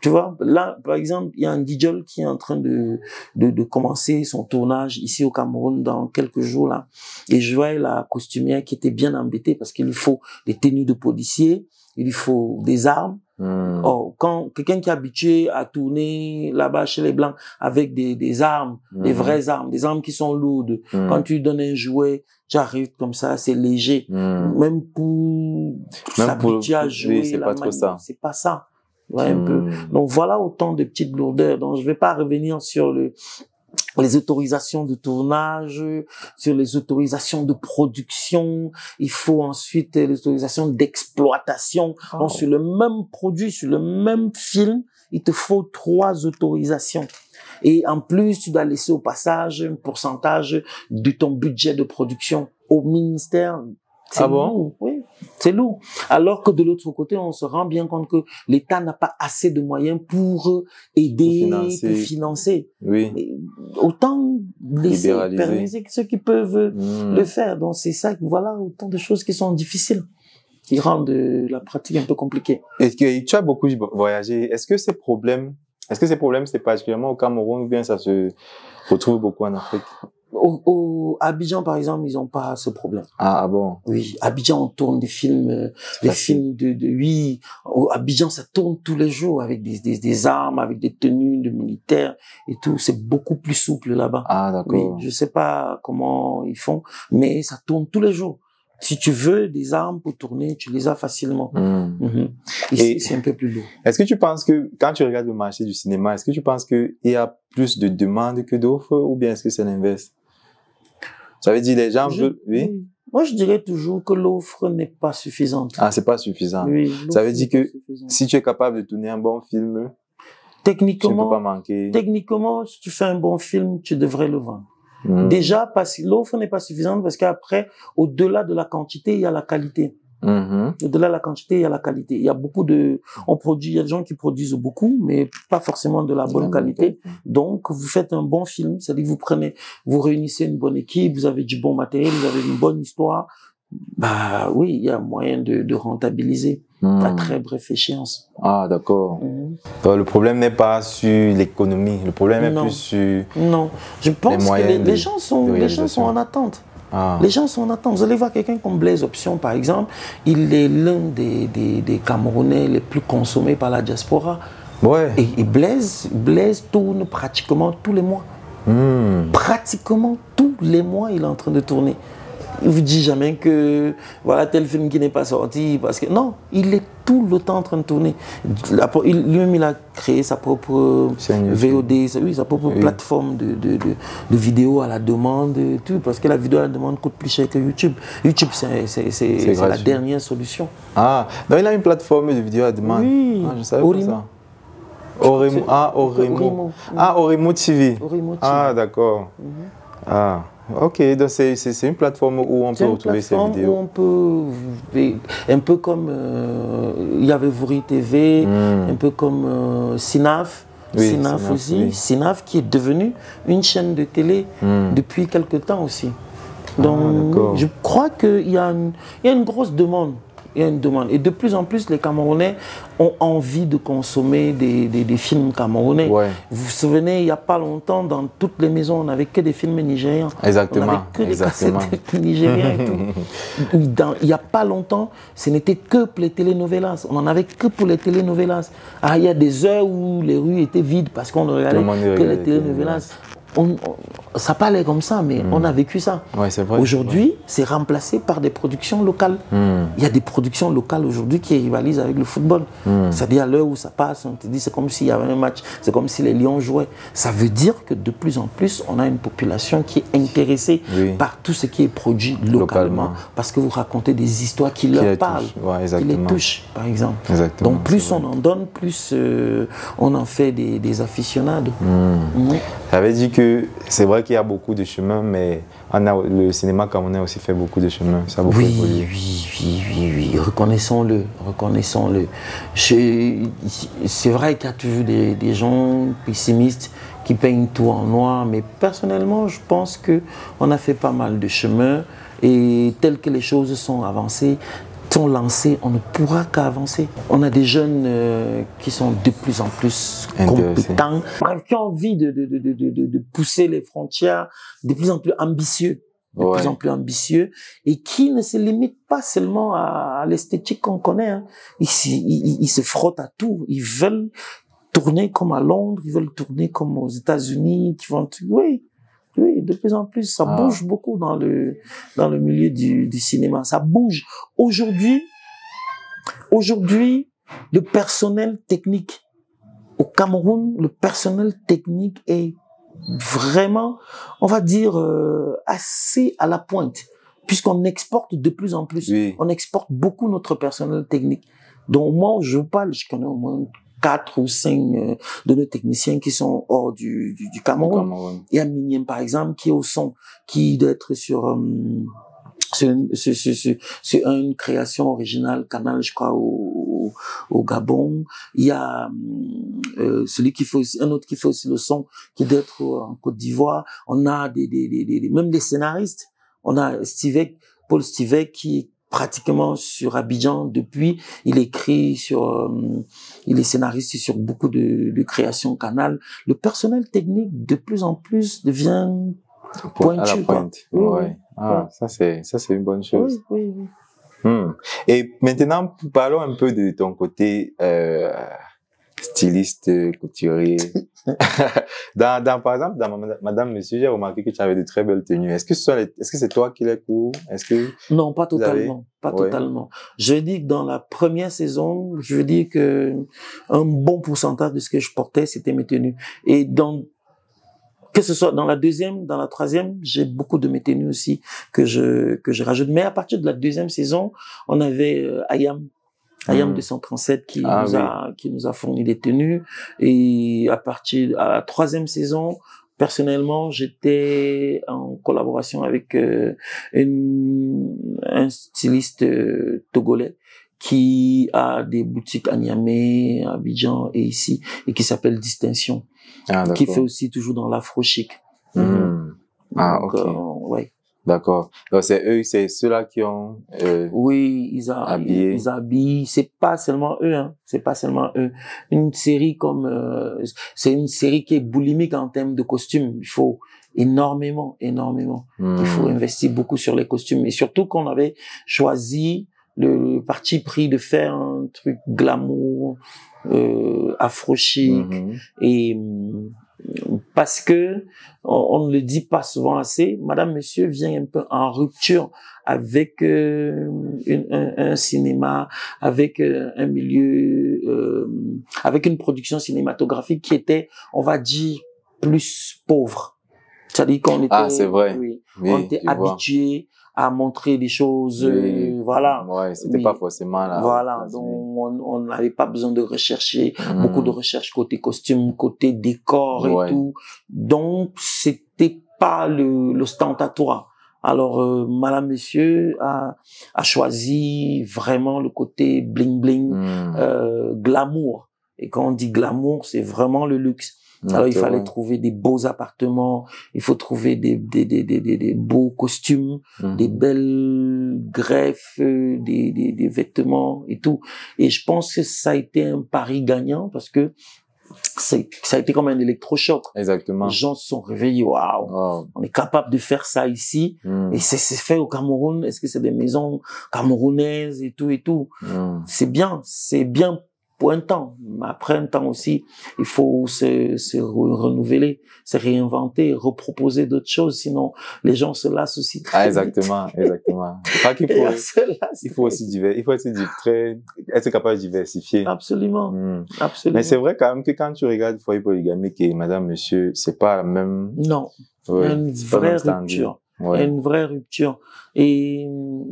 S2: Tu vois, là, par exemple, il y a un DJ qui est en train de commencer son tournage ici au Cameroun dans quelques jours, là. Et je vois la costumière qui était bien embêtée parce qu'il lui faut des tenues de policier, il lui faut des armes. Or, quand quelqu'un qui est habitué à tourner là-bas chez les Blancs avec des armes, des vraies armes, des armes qui sont lourdes, quand tu lui donnes un jouet, tu arrives comme ça, c'est léger. Même pour s'habituer à jouer,
S1: c'est pas trop ça.
S2: C'est pas ça. Ouais, un peu. Donc voilà autant de petites lourdeurs. Donc je vais pas revenir sur les autorisations de tournage, sur les autorisations de production. Il faut ensuite les autorisations d'exploitation. Donc sur le même produit, sur le même film, il te faut 3 autorisations. Et en plus, tu dois laisser au passage un pourcentage de ton budget de production au ministère. C'est lourd, oui, c'est lourd. Alors que de l'autre côté, on se rend bien compte que l'État n'a pas assez de moyens pour aider, pour financer.
S1: Oui.
S2: Et autant laisser permettre ceux qui peuvent le faire. Donc c'est ça, voilà, autant de choses qui sont difficiles, qui rendent la pratique un peu compliquée.
S1: Et que tu as beaucoup voyagé. Est-ce que ces problèmes, c'est particulièrement au Cameroun ou bien ça se retrouve beaucoup en Afrique?
S2: Au Abidjan, par exemple, ils n'ont pas ce problème.
S1: Ah bon?
S2: Oui, Abidjan, on tourne des films, films oui. Au Abidjan, ça tourne tous les jours avec des armes, avec des tenues de militaires et tout. C'est beaucoup plus souple là-bas.
S1: Ah, d'accord.
S2: Oui, je sais pas comment ils font, mais ça tourne tous les jours. Si tu veux des armes pour tourner, tu les as facilement. Ici, c'est un peu plus lourd.
S1: Est-ce que tu penses que, quand tu regardes le marché du cinéma, est-ce que tu penses qu'il y a plus de demandes que d'offres ou bien est-ce que c'est l'inverse? Ça veut dire les gens veulent, oui?
S2: Moi, je dirais toujours que l'offre n'est pas suffisante.
S1: Ah, c'est pas suffisant.
S2: Oui,
S1: ça veut dire que si tu es capable de tourner un bon film,
S2: techniquement,
S1: tu ne peux pas manquer.
S2: Techniquement, si tu fais un bon film, tu devrais le vendre. Déjà, parce que l'offre n'est pas suffisante parce qu'après, au-delà de la quantité, il y a la qualité. Au-delà de la quantité, il y a la qualité. Il y a il y a des gens qui produisent beaucoup, mais pas forcément de la bonne qualité. Donc, vous faites un bon film, c'est-à-dire vous réunissez une bonne équipe, vous avez du bon matériel, vous avez une bonne histoire. Bah oui, il y a moyen de rentabiliser à très bref échéance.
S1: Ah, d'accord. Donc, le problème n'est pas sur l'économie, le problème est plus sur
S2: je pense que les gens sont en attente. Les gens sont en attente. Vous allez voir quelqu'un comme Blaise Option, par exemple, il est l'un des Camerounais les plus consommés par la diaspora.
S1: Ouais.
S2: Et Blaise tourne pratiquement tous les mois. Pratiquement tous les mois, il est en train de tourner. Il vous dit jamais que voilà tel film qui n'est pas sorti parce que non, il est tout le temps en train de tourner. Lui-même il a créé sa propre VOD, sa propre plateforme de vidéos à la demande, tout parce que la vidéo à la demande coûte plus cher que YouTube. YouTube c'est la dernière solution.
S1: Ah, donc il a une plateforme de vidéos à demande.
S2: Oui.
S1: Ah, je savais pas ça. Oremo. Oremo TV. Ah, d'accord. Ah. Ok, donc c'est une plateforme où on peut retrouver ces vidéos.
S2: Où on peut, un peu comme il y avait Vouri TV, un peu comme Sinaf, Sinaf aussi, Sinaf qui est devenu une chaîne de télé depuis quelque temps aussi. Donc je crois qu'il y a une grosse demande. il y a une demande. Et de plus en plus, les Camerounais ont envie de consommer des films camerounais.
S1: Ouais.
S2: Vous vous souvenez, il n'y a pas longtemps, dans toutes les maisons, on n'avait que des films nigériens.
S1: Exactement.
S2: On n'avait que des cassettes nigériens et tout. Il n'y a pas longtemps, ce n'était que pour les télénovelas. On n'en avait que pour les télénovelas. Ah, il y a des heures où les rues étaient vides parce qu'on ne regardait que les télénovelas. Ça parlait comme ça, mais on a vécu ça.
S1: Ouais, c'est vrai.
S2: Aujourd'hui, c'est remplacé par des productions locales. Il y a des productions locales aujourd'hui qui rivalisent avec le football. C'est-à-dire à l'heure où ça passe, on te dit c'est comme s'il y avait un match, c'est comme si les Lions jouaient. Ça veut dire que de plus en plus, on a une population qui est intéressée par tout ce qui est produit localement. Parce que vous racontez des histoires qui leur parlent, qui les touchent, par exemple.
S1: Exactement,
S2: donc plus on en donne, plus on en fait des aficionados.
S1: Ça veut dire que c'est vrai qu'il y a beaucoup de chemin, mais le cinéma camerounais a aussi fait beaucoup de chemin. Ça a beaucoup évolué.
S2: Oui, reconnaissons-le, reconnaissons-le. C'est vrai qu'il y a toujours des gens pessimistes qui peignent tout en noir, mais personnellement, je pense qu'on a fait pas mal de chemin et tel que les choses sont avancées, sont lancés, on ne pourra qu'avancer. On a des jeunes qui sont de plus en plus compétents, qui ont envie de pousser les frontières, de plus en plus ambitieux, plus en plus ambitieux, et qui ne se limitent pas seulement à l'esthétique qu'on connaît. Hein. Ils se frottent à tout. Ils veulent tourner comme à Londres, ils veulent tourner comme aux États-Unis, Oui, de plus en plus, ça bouge beaucoup dans le milieu du cinéma. Ça bouge. Aujourd'hui, le personnel technique au Cameroun, le personnel technique est vraiment, on va dire, assez à la pointe, puisqu'on exporte de plus en plus.
S1: Oui.
S2: On exporte beaucoup notre personnel technique. Donc moi, je parle, je connais au moins 4 ou 5 de nos techniciens qui sont hors du Cameroun. Il y a Miniem, par exemple, qui est au son, qui doit être sur une création originale, Canal, je crois, au Gabon. Il y a celui qui fait aussi, un autre qui fait aussi le son, qui doit être en Côte d'Ivoire. On a même des scénaristes. On a Paul Stivec, qui est pratiquement sur Abidjan depuis. Il écrit il est scénariste sur beaucoup de créations Canal. Le personnel technique de plus en plus devient pointu.
S1: À la pointe. Ça c'est une bonne chose.
S2: Oui.
S1: Et maintenant, parlons un peu de ton côté styliste, couturier. Par exemple, dans Madame, Monsieur, j'ai remarqué que tu avais de très belles tenues. Est-ce que c'est toi qui les cours?
S2: Non, pas totalement. Totalement. Je dis que dans la première saison, je veux dire que un bon pourcentage de ce que je portais, c'était mes tenues. Et que ce soit dans la deuxième, dans la troisième, j'ai beaucoup de mes tenues aussi que je rajoute. Mais à partir de la deuxième saison, on avait Ayam 237 qui nous a fourni des tenues. Et à la troisième saison, personnellement, j'étais en collaboration avec un styliste togolais qui a des boutiques à Niamey, à Abidjan et ici, et qui s'appelle Distinction, qui fait aussi toujours dans l'afro-chic.
S1: Ok.
S2: Ouais.
S1: D'accord. Donc c'est ceux-là qui ont
S2: oui, ils habillent. C'est pas seulement eux, hein. C'est pas seulement eux. Une série c'est une série qui est boulimique en termes de costumes. Il faut énormément. Il faut investir beaucoup sur les costumes, et surtout qu'on avait choisi le parti pris de faire un truc glamour, afro-chic, et parce que on ne le dit pas souvent assez, Madame Monsieur vient un peu en rupture avec un cinéma, avec un milieu, avec une production cinématographique qui était, on va dire, plus pauvre. C'est-à-dire qu'on était,
S1: c'est vrai.
S2: On était habitué à montrer des choses, voilà.
S1: Ouais, c'était pas forcément là.
S2: Voilà, donc on n'avait pas besoin de rechercher, beaucoup de recherche côté costume, côté décor et tout. Donc, c'était pas l'ostentatoire. Alors, Madame Monsieur a choisi vraiment le côté bling bling, glamour. Et quand on dit glamour, c'est vraiment le luxe. Alors, il fallait trouver des beaux appartements, il faut trouver des beaux costumes, des belles greffes, des vêtements et tout. Et je pense que ça a été un pari gagnant parce que ça a été comme un électrochoc.
S1: Exactement.
S2: Les gens se sont réveillés, waouh, on est capable de faire ça ici. Et c'est fait au Cameroun. Est-ce que c'est des maisons camerounaises et tout et tout? C'est bien pour un temps. Mais après un temps aussi, il faut se renouveler, se réinventer, reproposer d'autres choses. Sinon, les gens se lassent aussi très vite.
S1: Exactement. Je crois qu'il faut aussi être capable de diversifier.
S2: Absolument.
S1: Mais c'est vrai quand même que quand tu regardes foyer polygamique et madame, monsieur, c'est pas la même.
S2: Non. Ouais, une vraie rupture. Ouais. Une vraie rupture. Et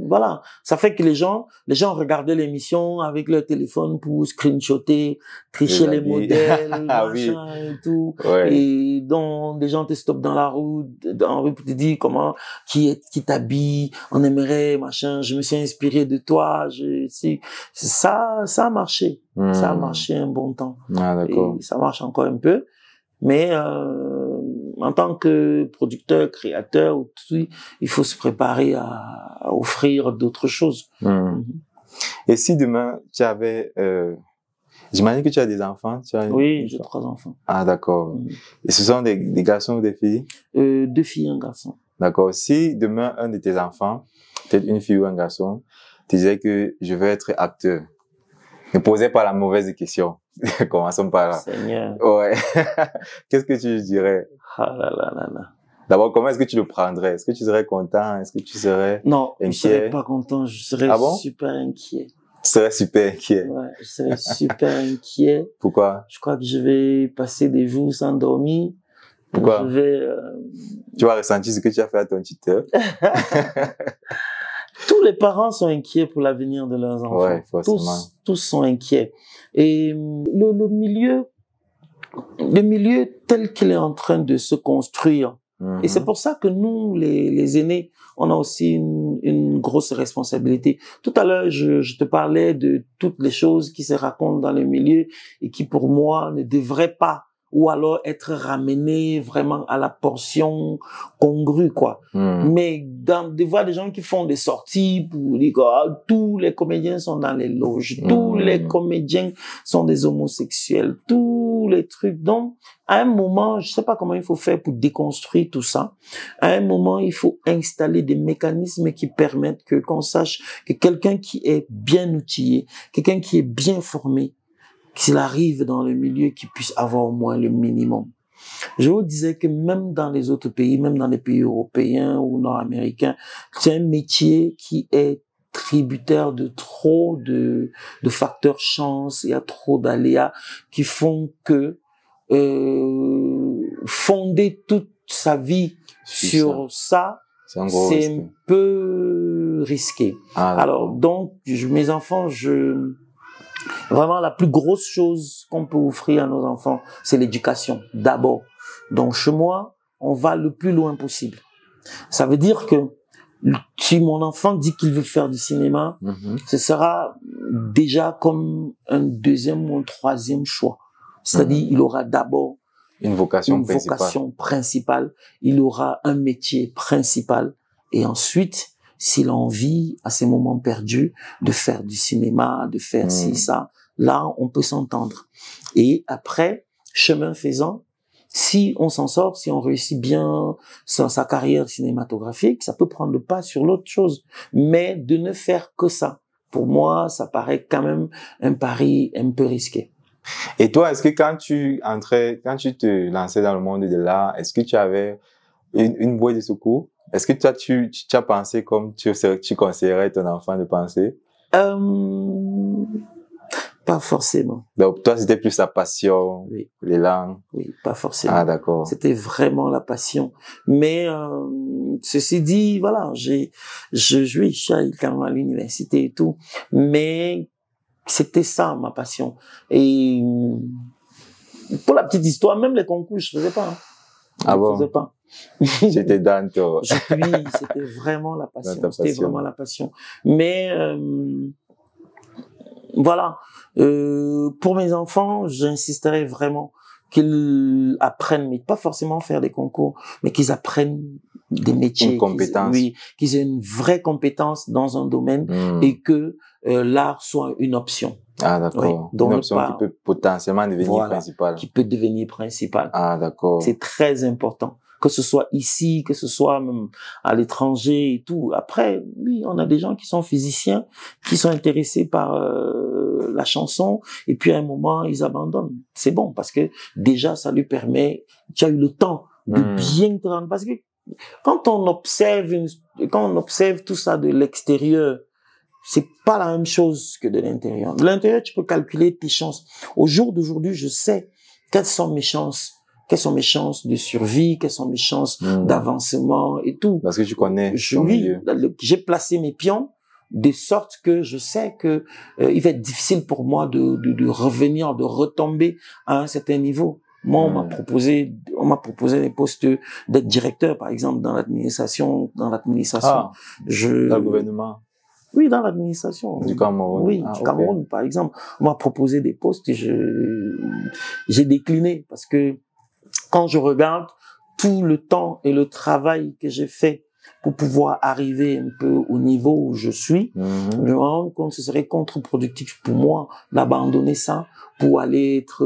S2: voilà, ça fait que les gens regardaient l'émission avec leur téléphone pour screenshotter, tricher les modèles, machin et tout. Ouais. Et donc des gens te stoppent dans la rue pour te dire qui t'habille, on aimerait machin. Je me suis inspiré de toi. Ça a marché. Ça a marché un bon temps.
S1: Ah, d'accord.
S2: Et ça marche encore un peu, mais en tant que producteur, créateur, il faut se préparer à offrir d'autres choses.
S1: Et si demain, tu avais... j'imagine que tu as des enfants.
S2: Oui, j'ai 3 enfants.
S1: Ah, d'accord. Et ce sont des garçons ou des filles?
S2: 2 filles et un garçon.
S1: D'accord. Si demain, un de tes enfants, peut-être une fille ou un garçon, te disait que je veux être acteur, ne posez pas la mauvaise question. Commençons par là.
S2: Seigneur.
S1: Ouais. Qu'est-ce que tu dirais?
S2: Ah là là là là.
S1: D'abord, comment est-ce que tu le prendrais? Est-ce que tu serais content? Est-ce que tu serais
S2: Non,
S1: inquiet?
S2: je serais pas content. Je serais super inquiet.
S1: Tu serais super inquiet?
S2: Ouais, je serais super inquiet.
S1: Pourquoi?
S2: Je crois que je vais passer des jours sans dormir.
S1: Pourquoi?
S2: Tu
S1: vas ressentir ce que tu as fait à ton tuteur.
S2: Tous les parents sont inquiets pour l'avenir de leurs enfants.
S1: Ouais, forcément.
S2: Tous sont inquiets. Et le milieu tel qu'il est en train de se construire. Et c'est pour ça que nous, les aînés, on a aussi une grosse responsabilité. Tout à l'heure, je te parlais de toutes les choses qui se racontent dans le milieu et qui, pour moi, ne devraient pas, ou alors être ramenées vraiment à la portion congrue, quoi. Mais de voir des gens qui font des sorties pour dire que tous les comédiens sont dans les loges, tous les comédiens sont des homosexuels, tous les trucs. Donc, à un moment, je sais pas comment il faut faire pour déconstruire tout ça. À un moment, il faut installer des mécanismes qui permettent qu'on sache que quelqu'un qui est bien outillé, quelqu'un qui est bien formé, s'il arrive dans le milieu, qu'il puisse avoir au moins le minimum. Je vous disais que même dans les autres pays, même dans les pays européens ou nord-américains, c'est un métier qui est tributaire de trop de facteurs chance. Il y a trop d'aléas qui font que fonder toute sa vie sur ça, c'est un peu risqué. Alors donc, mes enfants, vraiment, la plus grosse chose qu'on peut offrir à nos enfants, c'est l'éducation, d'abord. Donc, chez moi, on va le plus loin possible. Ça veut dire que si mon enfant dit qu'il veut faire du cinéma, ce sera déjà comme un 2e ou un 3e choix. C'est-à-dire, il aura d'abord
S1: une vocation
S2: principale, il aura un métier principal, et ensuite, s'il a envie, à ces moments perdus, de faire du cinéma, de faire ci, ça, là, on peut s'entendre. Et après, chemin faisant, si on s'en sort, si on réussit bien sa carrière cinématographique, ça peut prendre le pas sur l'autre chose. Mais de ne faire que ça, pour moi, ça paraît quand même un pari un peu risqué.
S1: Et toi, est-ce que quand tu te lançais dans le monde de l'art, est-ce que tu avais une bouée de secours? Est-ce que toi, tu as pensé comme tu conseillerais ton enfant de penser?
S2: Pas forcément.
S1: Donc, toi, c'était plus sa passion,
S2: oui.
S1: Les langues?
S2: Oui, pas forcément.
S1: Ah, d'accord.
S2: C'était vraiment la passion. Mais, ceci dit, voilà, je suis allé quand même à l'université et tout. Mais, c'était ça, ma passion. Et, pour la petite histoire, même les concours, je faisais pas.
S1: Ah bon?
S2: Je faisais pas.
S1: J'étais dans toi.
S2: Oui, c'était vraiment la passion. C'était vraiment la passion. Mais, Voilà. Pour mes enfants, j'insisterai vraiment qu'ils apprennent, mais pas forcément faire des concours, mais qu'ils apprennent des métiers,
S1: une compétence.
S2: qu'ils aient une vraie compétence dans un domaine et que l'art soit une option.
S1: Ah, d'accord.
S2: Oui, donc
S1: une option qui peut potentiellement devenir principale.
S2: Qui peut devenir principale.
S1: Ah, d'accord.
S2: C'est très important. Que ce soit ici, que ce soit même à l'étranger et tout. Après, oui, on a des gens qui sont physiciens, qui sont intéressés par la chanson, et puis à un moment, ils abandonnent. C'est bon, parce que déjà, ça lui permet, tu as eu le temps de bien te rendre, parce que quand on observe tout ça de l'extérieur, c'est pas la même chose que de l'intérieur. De l'intérieur, tu peux calculer tes chances. Au jour d'aujourd'hui, je sais quelles sont mes chances de survie, quelles sont mes chances d'avancement et tout.
S1: Parce que tu connais ton milieu.
S2: J'ai placé mes pions de sorte que je sais que il va être difficile pour moi de revenir, de retomber à un certain niveau. Moi, on m'a proposé des postes d'être directeur, par exemple, dans l'administration.
S1: Ah, dans le gouvernement.
S2: Oui, dans l'administration.
S1: Du Cameroun.
S2: Oui, du Cameroun, par exemple. On m'a proposé des postes et j'ai décliné parce que quand je regarde tout le temps et le travail que j'ai fait pour pouvoir arriver un peu au niveau où je suis, je me rends compte que ce serait contre-productif pour moi d'abandonner ça pour aller être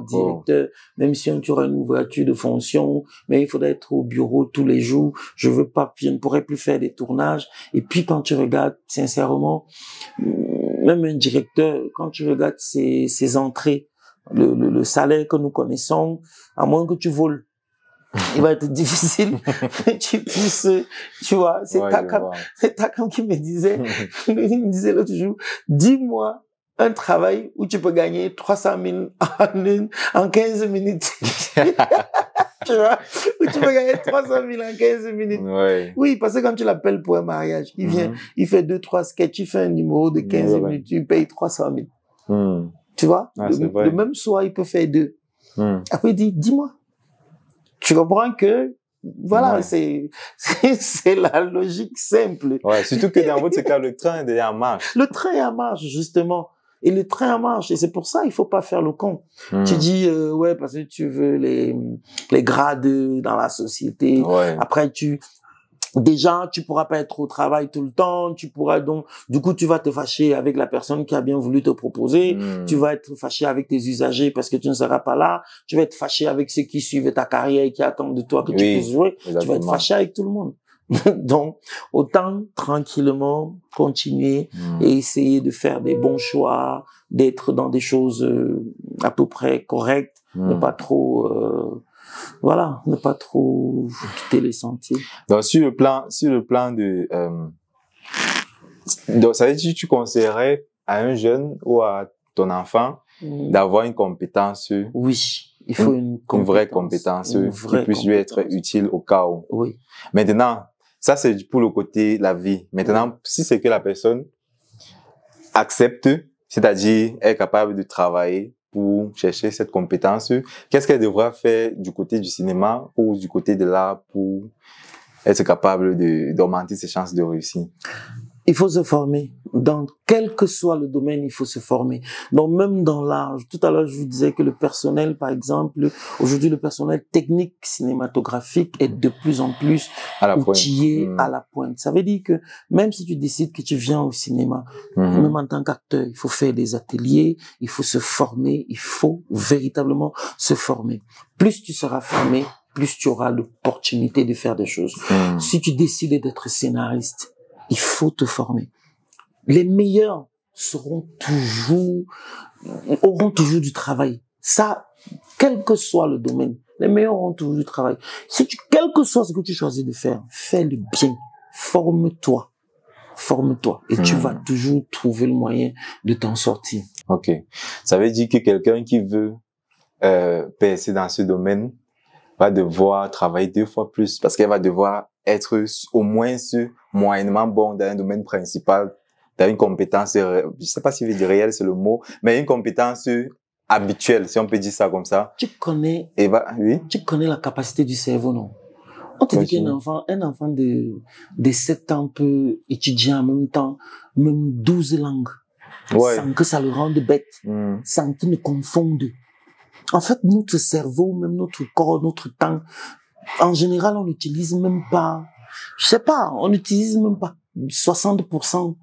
S2: directeur, même si tu auras une ouverture de fonction, mais il faudrait être au bureau tous les jours. Je ne pourrais plus faire des tournages. Et puis quand tu regardes, sincèrement, même un directeur, quand tu regardes ses entrées, le salaire que nous connaissons, à moins que tu voles, il va être difficile que tu puisses, tu vois, c'est Takam qui me disait, il me disait l'autre jour, dis-moi un travail où tu peux gagner 300 000 en 15 minutes. Tu vois, où tu peux gagner 300 000 en 15 minutes.
S1: Ouais.
S2: Oui, parce que quand tu l'appelles pour un mariage, il vient, il fait 2-3 sketchs, il fait un numéro de 15 minutes, tu payes 300 000. Tu vois, le même soir, il peut faire 2. Après, il dit, dis-moi. Tu comprends que, voilà, c'est la logique simple.
S1: Ouais, surtout que dans votre cas, le train est déjà en marche.
S2: Le train est en marche, justement. Et le train en marche. Et c'est pour ça, il faut pas faire le con. Tu dis, ouais, parce que tu veux les grades dans la société.
S1: Ouais.
S2: Après, déjà, tu pourras pas être au travail tout le temps, du coup, tu vas te fâcher avec la personne qui a bien voulu te proposer, tu vas être fâché avec tes usagers parce que tu ne seras pas là, tu vas être fâché avec ceux qui suivent ta carrière et qui attendent de toi que tu puisses jouer, exactement. Tu vas être fâché avec tout le monde. Donc, autant tranquillement continuer et essayer de faire des bons choix, d'être dans des choses à peu près correctes, ne pas trop... voilà, ne pas trop quitter les sentiers.
S1: Donc, sur le plan de, donc, ça veut dire que tu conseillerais à un jeune ou à ton enfant d'avoir une compétence.
S2: Oui, il faut une
S1: vraie compétence qui puisse lui être utile au cas où.
S2: Oui.
S1: Maintenant, ça c'est pour le côté la vie. Maintenant, si c'est que la personne accepte, c'est-à-dire est capable de travailler pour chercher cette compétence, qu'est-ce qu'elle devra faire du côté du cinéma ou du côté de l'art pour être capable d'augmenter ses chances de réussir?
S2: Il faut se former. Dans quel que soit le domaine, il faut se former. Donc même dans l'art, tout à l'heure je vous disais que le personnel, par exemple, aujourd'hui le personnel technique cinématographique est de plus en plus outillé à la pointe. Ça veut dire que même si tu décides que tu viens au cinéma, même en tant qu'acteur, il faut faire des ateliers, il faut se former, il faut véritablement se former. Plus tu seras formé, plus tu auras l'opportunité de faire des choses. Si tu décides d'être scénariste, il faut te former. Les meilleurs auront toujours du travail. Ça, quel que soit le domaine, les meilleurs auront toujours du travail. Quel que soit ce que tu choisis de faire, fais-le bien. Forme-toi. Et tu vas toujours trouver le moyen de t'en sortir.
S1: Ok. Ça veut dire que quelqu'un qui veut percer dans ce domaine va devoir travailler 2 fois plus parce qu'elle va devoir être au moins moyennement bon dans un domaine principal, dans une compétence, je sais pas si je veux dire réelle, c'est le mot, mais une compétence habituelle, si on peut dire ça comme ça.
S2: Tu connais la capacité du cerveau, non? On te dit qu'un enfant de 7 ans peut étudier en même temps, même 12 langues. sans que ça le rende bête, sans qu'il ne confonde. En fait, notre cerveau, même notre corps, notre temps, en général, on n'utilise même pas, je sais pas, on n'utilise même pas 60%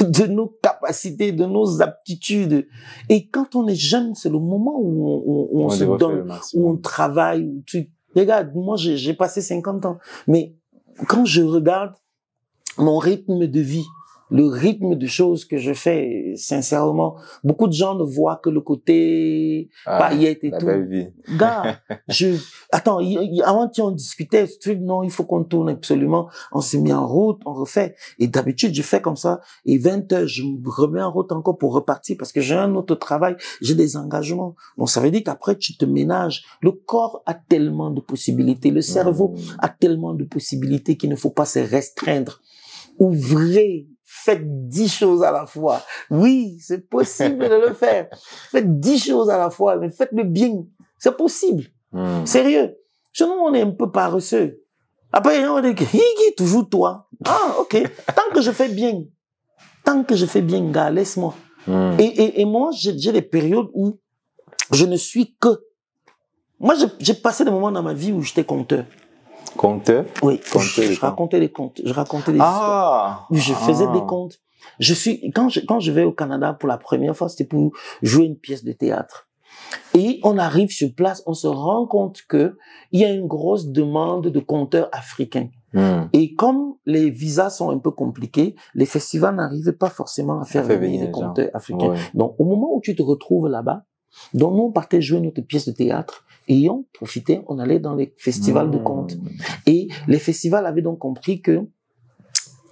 S2: de nos capacités, de nos aptitudes. Et quand on est jeune, c'est le moment où on se donne, où on travaille, où tu... Regarde, moi, j'ai passé 50 ans. Mais quand je regarde mon rythme de vie, le rythme de choses que je fais, sincèrement, beaucoup de gens ne voient que le côté paillettes et tout.
S1: Belle vie.
S2: Gars, attends, avant qu'on discutait, ce truc, non, il faut qu'on tourne absolument. On s'est mis en route, on refait. Et d'habitude, je fais comme ça. Et 20 heures, je me remets en route encore pour repartir parce que j'ai un autre travail, j'ai des engagements. Donc, ça veut dire qu'après, tu te ménages. Le corps a tellement de possibilités. Le cerveau a tellement de possibilités qu'il ne faut pas se restreindre. Ouvrez. Faites 10 choses à la fois. Oui, c'est possible de le faire. Faites 10 choses à la fois, mais faites-le bien. C'est possible. Sérieux. Chez nous, on est un peu paresseux. Après, on dit que, toujours toi. Ah, ok. Tant que je fais bien, gars, laisse-moi. Et moi, j'ai des périodes où je ne suis que. Moi, j'ai passé des moments dans ma vie où j'étais conteur.
S1: Conteur?
S2: Oui, je racontais des contes, je racontais des histoires. Je faisais des contes. Quand je vais au Canada pour la première fois, c'était pour jouer une pièce de théâtre. Et on arrive sur place, on se rend compte que il y a une grosse demande de conteurs africains. Et comme les visas sont un peu compliqués, les festivals n'arrivaient pas forcément à faire venir des conteurs africains. Ouais. Donc, au moment où tu te retrouves là-bas, donc nous, on partait jouer notre pièce de théâtre et on profitait, on allait dans les festivals de contes. Et les festivals avaient donc compris que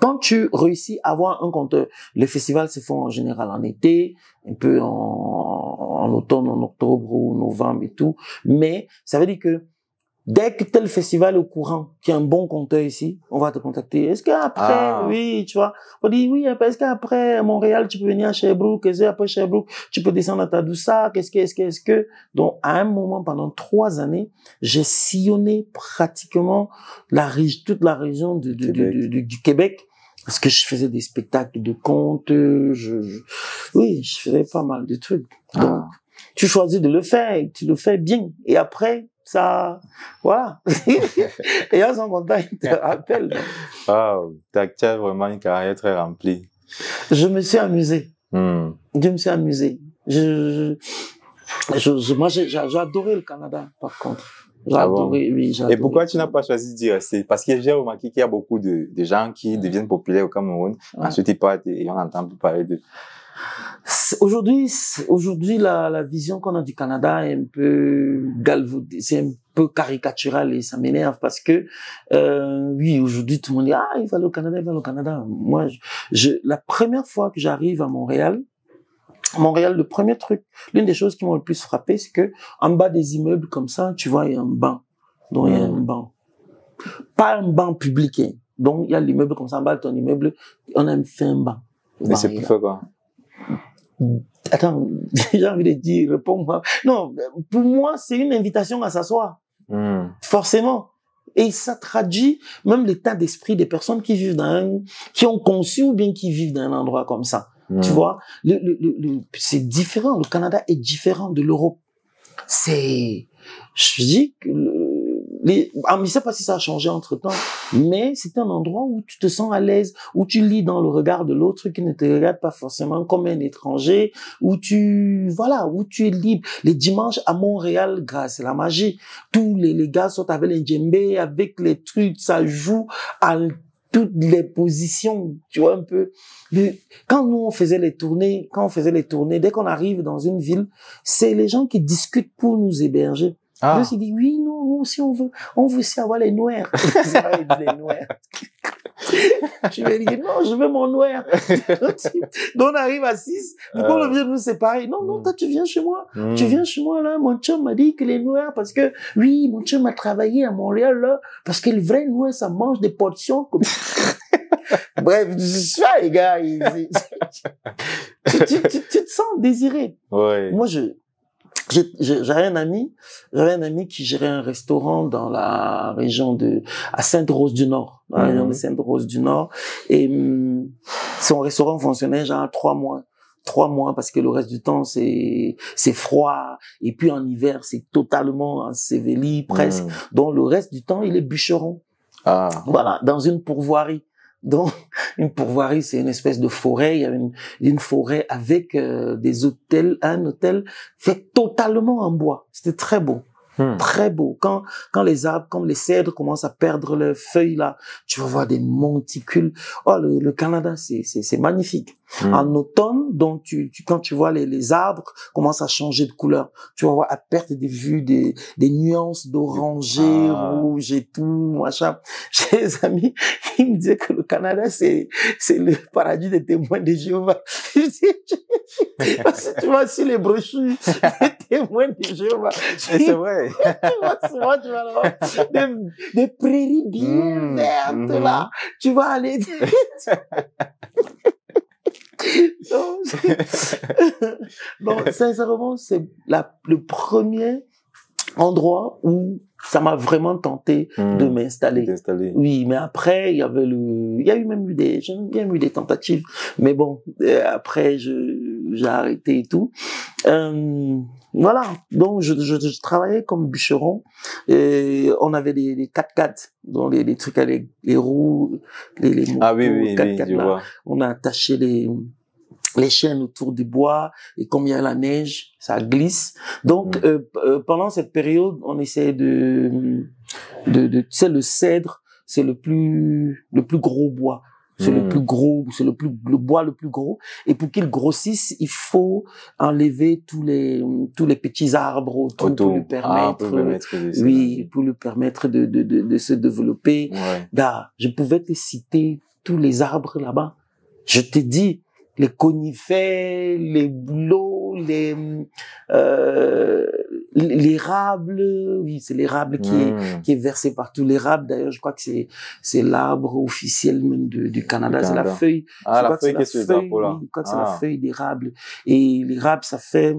S2: quand tu réussis à avoir un conteur, les festivals se font en général en été, un peu en automne, en octobre ou novembre et tout, mais ça veut dire que dès que tel festival est au courant, qu'il y a un bon conteur ici, on va te contacter. Est-ce qu'après, oui, tu vois, on dit oui, est-ce qu'après Montréal, tu peux venir à Sherbrooke, est-ce qu'après Sherbrooke, tu peux descendre à Tadoussac, qu'est-ce que, donc, à un moment, pendant 3 années, j'ai sillonné pratiquement toute la région du Québec, parce que je faisais des spectacles de contes, oui, je faisais pas mal de trucs. Donc, tu choisis de le faire, et tu le fais bien. Et après, ça, voilà. Et là, son contact, il te rappelle.
S1: Wow, tu as vraiment une carrière très remplie.
S2: Je me suis amusé. Je me suis amusé. Moi, j'ai adoré le Canada, par contre. J'ai adoré, oui, j'ai adoré.
S1: Et pourquoi tu n'as pas choisi d'y rester? Parce que j'ai remarqué qu'il y a beaucoup de gens qui deviennent populaires au Cameroun. Ensuite, ils partent et on entend plus parler d'eux.
S2: Aujourd'hui, la vision qu'on a du Canada est un peu galvaudée, c'est un peu caricatural et ça m'énerve parce que, oui, aujourd'hui, tout le monde dit, il va aller au Canada, il va aller au Canada. Moi, la première fois que j'arrive à Montréal, le premier truc, l'une des choses qui m'ont le plus frappé, c'est que, en bas des immeubles comme ça, tu vois, il y a un banc. Donc, il y a un banc. Pas un banc public, hein. Donc, il y a l'immeuble comme ça, en bas de ton immeuble, on a fait un banc.
S1: Mais c'est pour faire quoi?
S2: Attends, j'ai envie de dire, réponds-moi. Non, pour moi, c'est une invitation à s'asseoir. Forcément. Et ça traduit même l'état d'esprit des personnes qui vivent qui ont conçu ou bien qui vivent dans un endroit comme ça. Tu vois, c'est différent. Le Canada est différent de l'Europe. Je dis que je ne sais pas si ça a changé entre temps, mais c'est un endroit où tu te sens à l'aise, où tu lis dans le regard de l'autre qui ne te regarde pas forcément comme un étranger, où tu es libre. Les dimanches à Montréal, grâce à la magie, tous les gars sont avec les djembés, avec les trucs, ça joue à toutes les positions, tu vois un peu. Quand nous on faisait les tournées, dès qu'on arrive dans une ville, c'est les gens qui discutent pour nous héberger. Là, il dit, oui, non, nous aussi, on veut aussi avoir les noirs. Les noirs. Je vais dire, non, je veux mon noir. Donc, on arrive à 6. Pourquoi on vient nous séparer? Non, toi, tu viens chez moi. Tu viens chez moi, là. Mon chum m'a dit que les noirs, parce que, oui, mon chum a travaillé à Montréal, là, parce que le vrai noir, ça mange des portions comme bref, ça, les gars, tu te sens désiré.
S1: Ouais.
S2: Moi, j'avais un ami qui gérait un restaurant dans la région à Sainte-Rose-du-Nord, dans la région de Sainte-Rose-du-Nord, et son restaurant fonctionnait genre 3 mois. 3 mois parce que le reste du temps c'est froid et puis en hiver c'est totalement enseveli presque. Donc le reste du temps il est bûcheron.
S1: Ah.
S2: Voilà, dans une pourvoirie. Donc une pourvoirie c'est une espèce de forêt, il y a une forêt avec des hôtels, un hôtel fait totalement en bois. C'était très beau. Très beau. Quand les arbres, comme les cèdres commencent à perdre leurs feuilles là, tu vas voir des monticules. Oh, le Canada, c'est magnifique. En automne, donc quand tu vois les arbres commencent à changer de couleur, tu vas voir à perte de vue des nuances d'orangé, rouge et tout, machin. J'ai des amis qui me disaient que le Canada, c'est le paradis des témoins de Jéhovah. Parce que tu vois aussi les brochures des témoins de Jéhovah.
S1: Et c'est vrai.
S2: Souvent, tu vas voir des prairies bien vertes, là. Tu vas aller... Donc, sincèrement, c'est le premier endroit où ça m'a vraiment tenté de m'installer. Oui, mais après, il y a eu même j'ai bien eu des tentatives. Mais bon, après, j'ai arrêté et tout. Voilà. Donc, je travaillais comme bûcheron. Et on avait des 4x4, donc les trucs avec les roues, les motos,
S1: ah oui,
S2: 4x4
S1: je
S2: là.
S1: vois.
S2: On a attaché les chaînes autour du bois, et comme il y a la neige, ça glisse. Donc, pendant cette période, on essayait tu sais, le cèdre, c'est le plus gros bois. C'est le plus gros, c'est le bois le plus gros. Et pour qu'il grossisse, il faut enlever tous les petits arbres autour pour lui permettre, pour lui permettre de se développer.
S1: Ouais.
S2: Gars, je pouvais te citer tous les arbres là-bas. Je te dis, les conifères, les bouleaux, l'érable, oui, c'est l'érable qui est versé partout. L'érable, d'ailleurs, je crois que c'est l'arbre officiel même du Canada. C'est la feuille.
S1: Ah, la feuille qui est sur les arbres, là.
S2: Oui, je crois que c'est la feuille d'érable. Et l'érable, ça fait,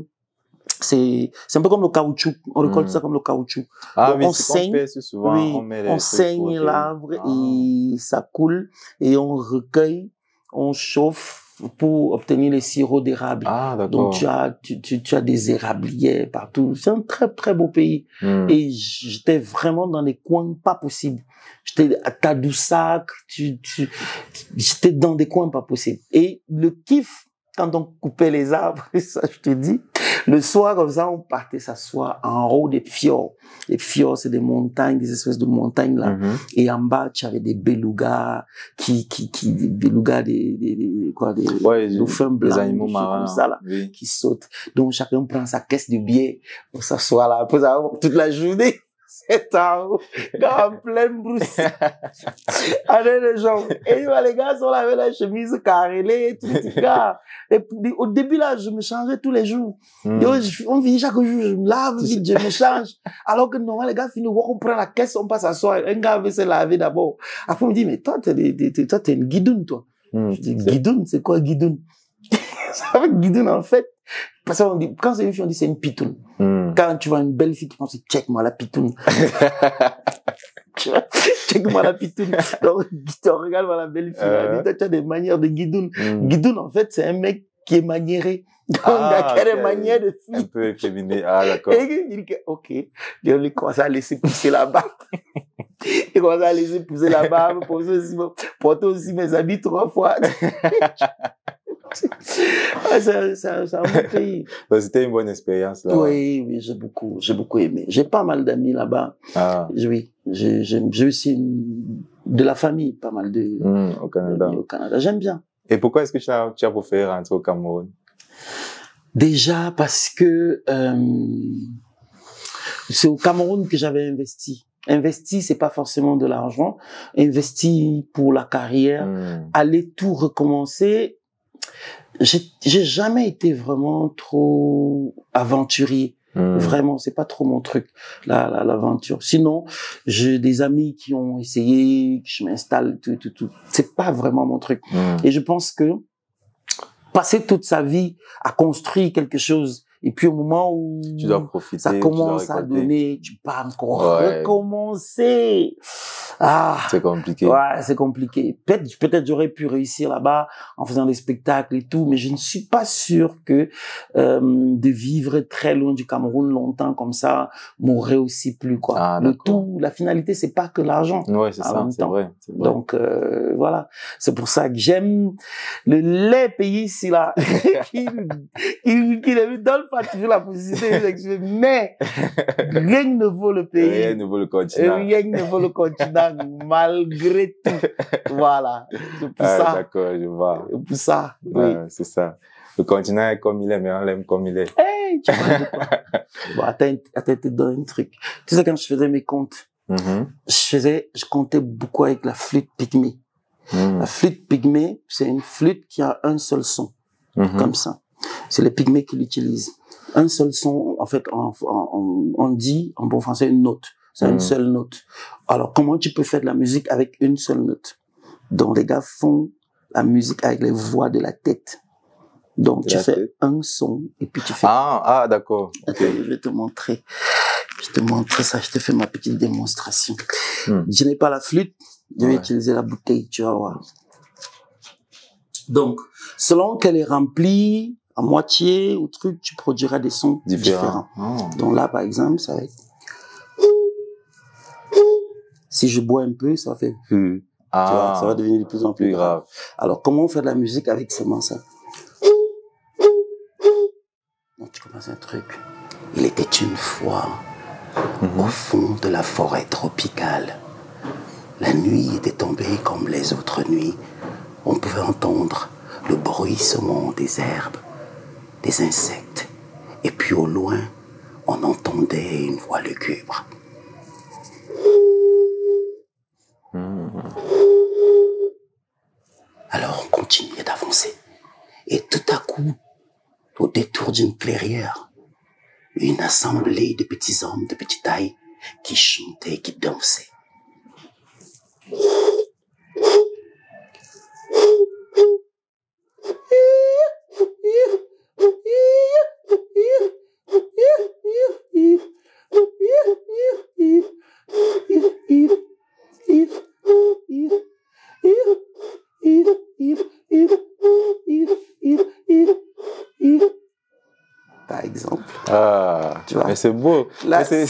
S2: c'est un peu comme le caoutchouc. On récolte ça comme le caoutchouc.
S1: Ah,
S2: donc,
S1: oui,
S2: on saigne,
S1: souvent,
S2: on saigne l'arbre et ça coule et on recueille, on chauffe pour obtenir les sirops d'érable.
S1: Ah, d'accord.
S2: Donc tu as des érablières partout. C'est un très très beau pays. Et j'étais vraiment dans des coins pas possibles. J'étais à Tadoussac, j'étais dans des coins pas possibles. Et le kiff quand on coupait les arbres, ça je te dis, le soir comme ça on partait s'asseoir en haut des fjords. Les fjords c'est des montagnes, des espèces de montagnes là. Et en bas tu avais des belugas des belugas des dauphins blancs,
S1: des animaux marins
S2: comme ça là, qui sautent. Donc chacun prend sa caisse de billets, on s'assoit là après ça toute la journée. C'est en haut, en pleine brousse. Avec les gens. Et les gars sont là avec la chemise carrelée, tout, gars. Et au début, là, je me changeais tous les jours. On finit chaque jour, je me lave vite, je me change. Alors que non, les gars finissent, on prend la caisse, on passe à soi. Un gars veut se laver d'abord. Après, on me dit, mais toi, t'es une guidoune, toi. Je dis, guidoune, c'est quoi guidoune? Ça veut guidoune, en fait. Parce qu'on dit, quand c'est une fille, on dit c'est une pitoune. Quand tu vois une belle fille, tu penses, check-moi la pitoune. Check-moi la pitoune. Donc, regarde-moi la belle fille. Tu as des manières de guidoune. Guidoune, en fait, c'est un mec qui est maniéré. Donc, il a des manières de fille.
S1: Un peu efféminé. Ah, d'accord.
S2: Et il dit, ok. Il commence à laisser pousser la barbe. Il commence à laisser pousser la barbe. Porter aussi mes habits 3 fois. C'est un bon pays.
S1: Donc, c'était une bonne expérience là.
S2: Oui, j'ai beaucoup aimé. J'ai pas mal d'amis là-bas. Oui, j'ai aussi de la famille, pas mal
S1: au Canada.
S2: Au Canada, j'aime bien.
S1: Et pourquoi est-ce que tu as préféré rentrer au Cameroun?
S2: Déjà parce que c'est au Cameroun que j'avais investi. Investi, c'est pas forcément de l'argent. Investi pour la carrière, aller tout recommencer. J'ai jamais été vraiment trop aventurier. Vraiment, c'est pas trop mon truc, l'aventure. Sinon, j'ai des amis qui ont essayé, que je m'installe, tout. C'est pas vraiment mon truc. Et je pense que passer toute sa vie à construire quelque chose, et puis au moment où
S1: tu dois profiter,
S2: ça commence à donner, tu peux encore recommencer. Ah,
S1: c'est compliqué.
S2: Ouais, c'est compliqué. Peut-être j'aurais pu réussir là-bas en faisant des spectacles et tout, mais je ne suis pas sûr que de vivre très loin du Cameroun longtemps comme ça m'aurait aussi plu, quoi.
S1: Ah,
S2: Le tout, la finalité, c'est pas que l'argent.
S1: Ouais, c'est ça, c'est vrai, c'est vrai.
S2: Donc voilà, c'est pour ça que j'aime les pays ici là qui ne donnent pas toujours la possibilité sexuelle, mais rien ne vaut le pays,
S1: rien ne vaut le continent,
S2: rien ne vaut le continent malgré tout. Voilà, c'est pour ça.
S1: D'accord, je vois.
S2: C'est pour ça.
S1: Ouais,
S2: Oui.
S1: c'est ça. Le continent est comme il est, mais on l'aime comme il est.
S2: Hey, tu parles de quoi? Bon, attends, te donne un truc. Tu sais, quand je faisais mes comptes, je comptais beaucoup avec la flûte pygmée. La flûte pygmée, c'est une flûte qui a un seul son, comme ça. C'est les pygmées qui l'utilisent. Un seul son, en fait, on dit en bon français une note. C'est une seule note. Alors, comment tu peux faire de la musique avec une seule note? Donc, les gars font la musique avec les voix de la tête. Donc, tu fais un son et puis tu fais...
S1: Ah, d'accord.
S2: Attends, je vais te montrer. Je te montre ça, je te fais ma petite démonstration. Je n'ai pas la flûte, je vais utiliser la bouteille, tu vas voir. Donc, selon qu'elle est remplie à moitié ou truc, tu produiras des sons différents. Donc là, par exemple, ça va être... Si je bois un peu, ça va faire... Tu vois, ça va devenir de plus en plus grave. Alors, comment on fait de la musique avec seulement ça? Donc, tu commences un truc. Il était une fois... au fond de la forêt tropicale. La nuit était tombée comme les autres nuits. On pouvait entendre le bruissement des herbes, des insectes. Et puis au loin, on entendait une voix lugubre. Alors on continuait d'avancer. Et tout à coup, au détour d'une clairière, une assemblée de petits hommes de petite taille qui chantaient, qui dansaient. Par exemple.
S1: Ah, tu vois. Mais c'est beau. Là, c'est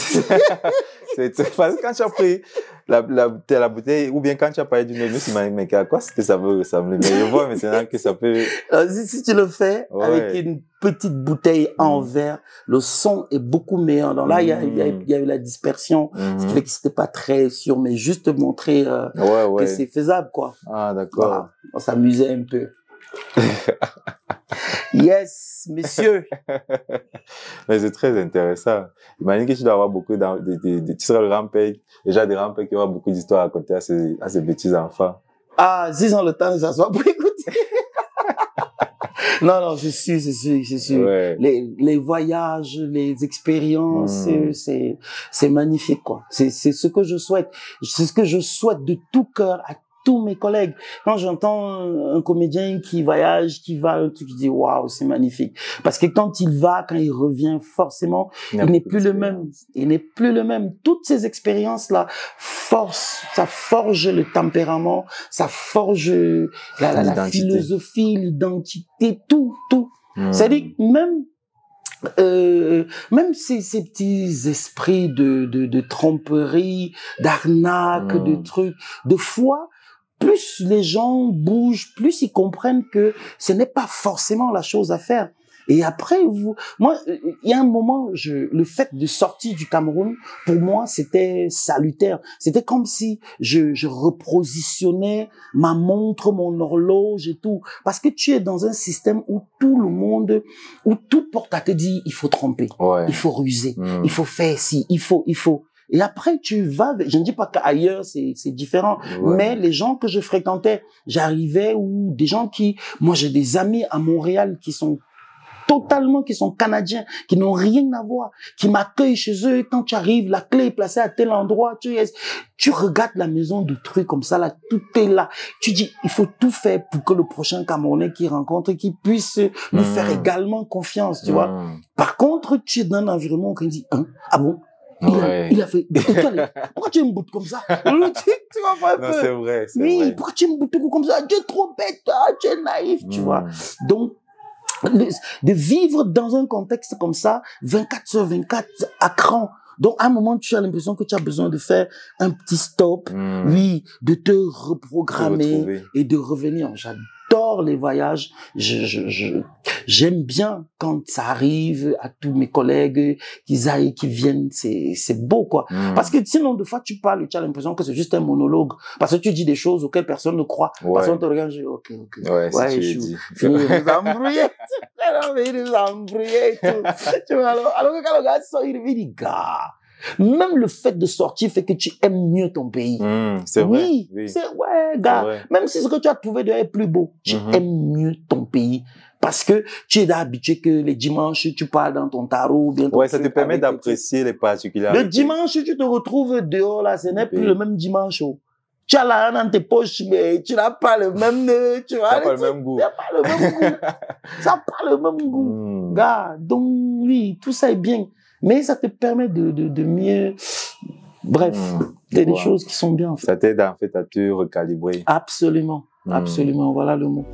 S1: parce que quand tu as pris la bouteille, ou bien quand tu as parlé du menu, mais à quoi que ça veut ressembler? Mais je vois maintenant que ça peut...
S2: Si tu le fais avec une petite bouteille en verre, le son est beaucoup meilleur. Donc là, il y a eu la dispersion, ce qui fait que c'était pas très sûr, mais juste montrer que c'est faisable, quoi.
S1: Ah, d'accord.
S2: Voilà. On s'amusait un peu. Yes, messieurs.
S1: Mais c'est très intéressant. Imagine que tu dois avoir beaucoup tu seras le grand-père, déjà des grands-pères qui auront beaucoup d'histoires à raconter à ces petits-enfants.
S2: Ah, s'ils ont le temps de s'asseoir pour écouter. Non, c'est sûr. Ouais. Les voyages, les expériences, c'est magnifique, quoi. C'est ce que je souhaite. C'est ce que je souhaite de tout cœur à tous mes collègues. Quand j'entends un comédien qui voyage, qui va, un truc, je dis waouh, c'est magnifique. Parce que quand il va, quand il revient, forcément, il n'est plus le même. Il n'est plus le même. Toutes ces expériences-là ça forge le tempérament, ça forge la philosophie, l'identité, tout. C'est-à-dire même ces petits esprits de tromperie, d'arnaque, de trucs, de foi, plus les gens bougent, plus ils comprennent que ce n'est pas forcément la chose à faire. Et après, moi, il y a un moment, le fait de sortir du Cameroun, pour moi, c'était salutaire. C'était comme si je repositionnais ma montre, mon horloge et tout. Parce que tu es dans un système où tout le monde, où tout porte à te dire, il faut tromper, il faut ruser, il faut faire ci, il faut. Et après, tu vas, je ne dis pas qu'ailleurs, c'est différent, mais les gens que je fréquentais, j'arrivais où des gens moi, j'ai des amis à Montréal qui sont canadiens, qui n'ont rien à voir, qui m'accueillent chez eux. Quand tu arrives, la clé est placée à tel endroit, tu regardes la maison de trucs comme ça, là, tout est là. Tu dis, il faut tout faire pour que le prochain Camerounais qui rencontre, qui puisse lui faire également confiance, tu vois. Par contre, tu es dans un environnement où on dit, ah bon? Il a fait, pourquoi tu es une boute comme ça? Tu vois un peu.
S1: Non, c'est vrai, c'est
S2: Oui,
S1: vrai.
S2: pourquoi tu es une boute comme ça? Tu es trop bête, tu es naïf, tu vois. Donc, de vivre dans un contexte comme ça, 24/24, à cran. Donc, à un moment, tu as l'impression que tu as besoin de faire un petit stop, oui, de te reprogrammer et de revenir. J'adore les voyages. J'aime bien quand ça arrive à tous mes collègues, qu'ils aillent, qu'ils viennent. C'est beau, quoi. Parce que sinon, des fois, tu parles et tu as l'impression que c'est juste un monologue. Parce que tu dis des choses auxquelles personne ne croit. Parce qu'on te regarde, je dis, ok.
S1: Ouais, si tu dis.
S2: Il nous embrouiller. Il nous embrouiller et tout. Tu vois, alors que quand le gars sort, il dit, gars, même le fait de sortir fait que tu aimes mieux ton pays.
S1: C'est vrai.
S2: Oui. Ouais, gars. Vrai. Même si ce que tu as trouvé doit être plus beau, tu aimes mieux ton pays. Parce que tu es habitué que les dimanches, tu pars dans ton tarot.
S1: Ouais, ça te permet d'apprécier les particularités.
S2: Le dimanche, tu te retrouves dehors, là, ce n'est plus le même dimanche. Tu as l'argent dans tes poches, mais tu n'as pas le même, tu vois.
S1: Ça n'a pas le même goût.
S2: Ça n'a pas le même goût. Ça n'a pas le même goût. Gars, donc, oui, tout ça est bien. Mais ça te permet de mieux, bref, des choses qui sont bien, en fait.
S1: Ça t'aide, en fait, à te recalibrer.
S2: Absolument. Absolument. Voilà le mot.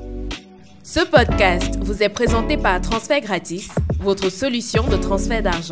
S3: Ce podcast vous est présenté par Transfert Gratis, votre solution de transfert d'argent.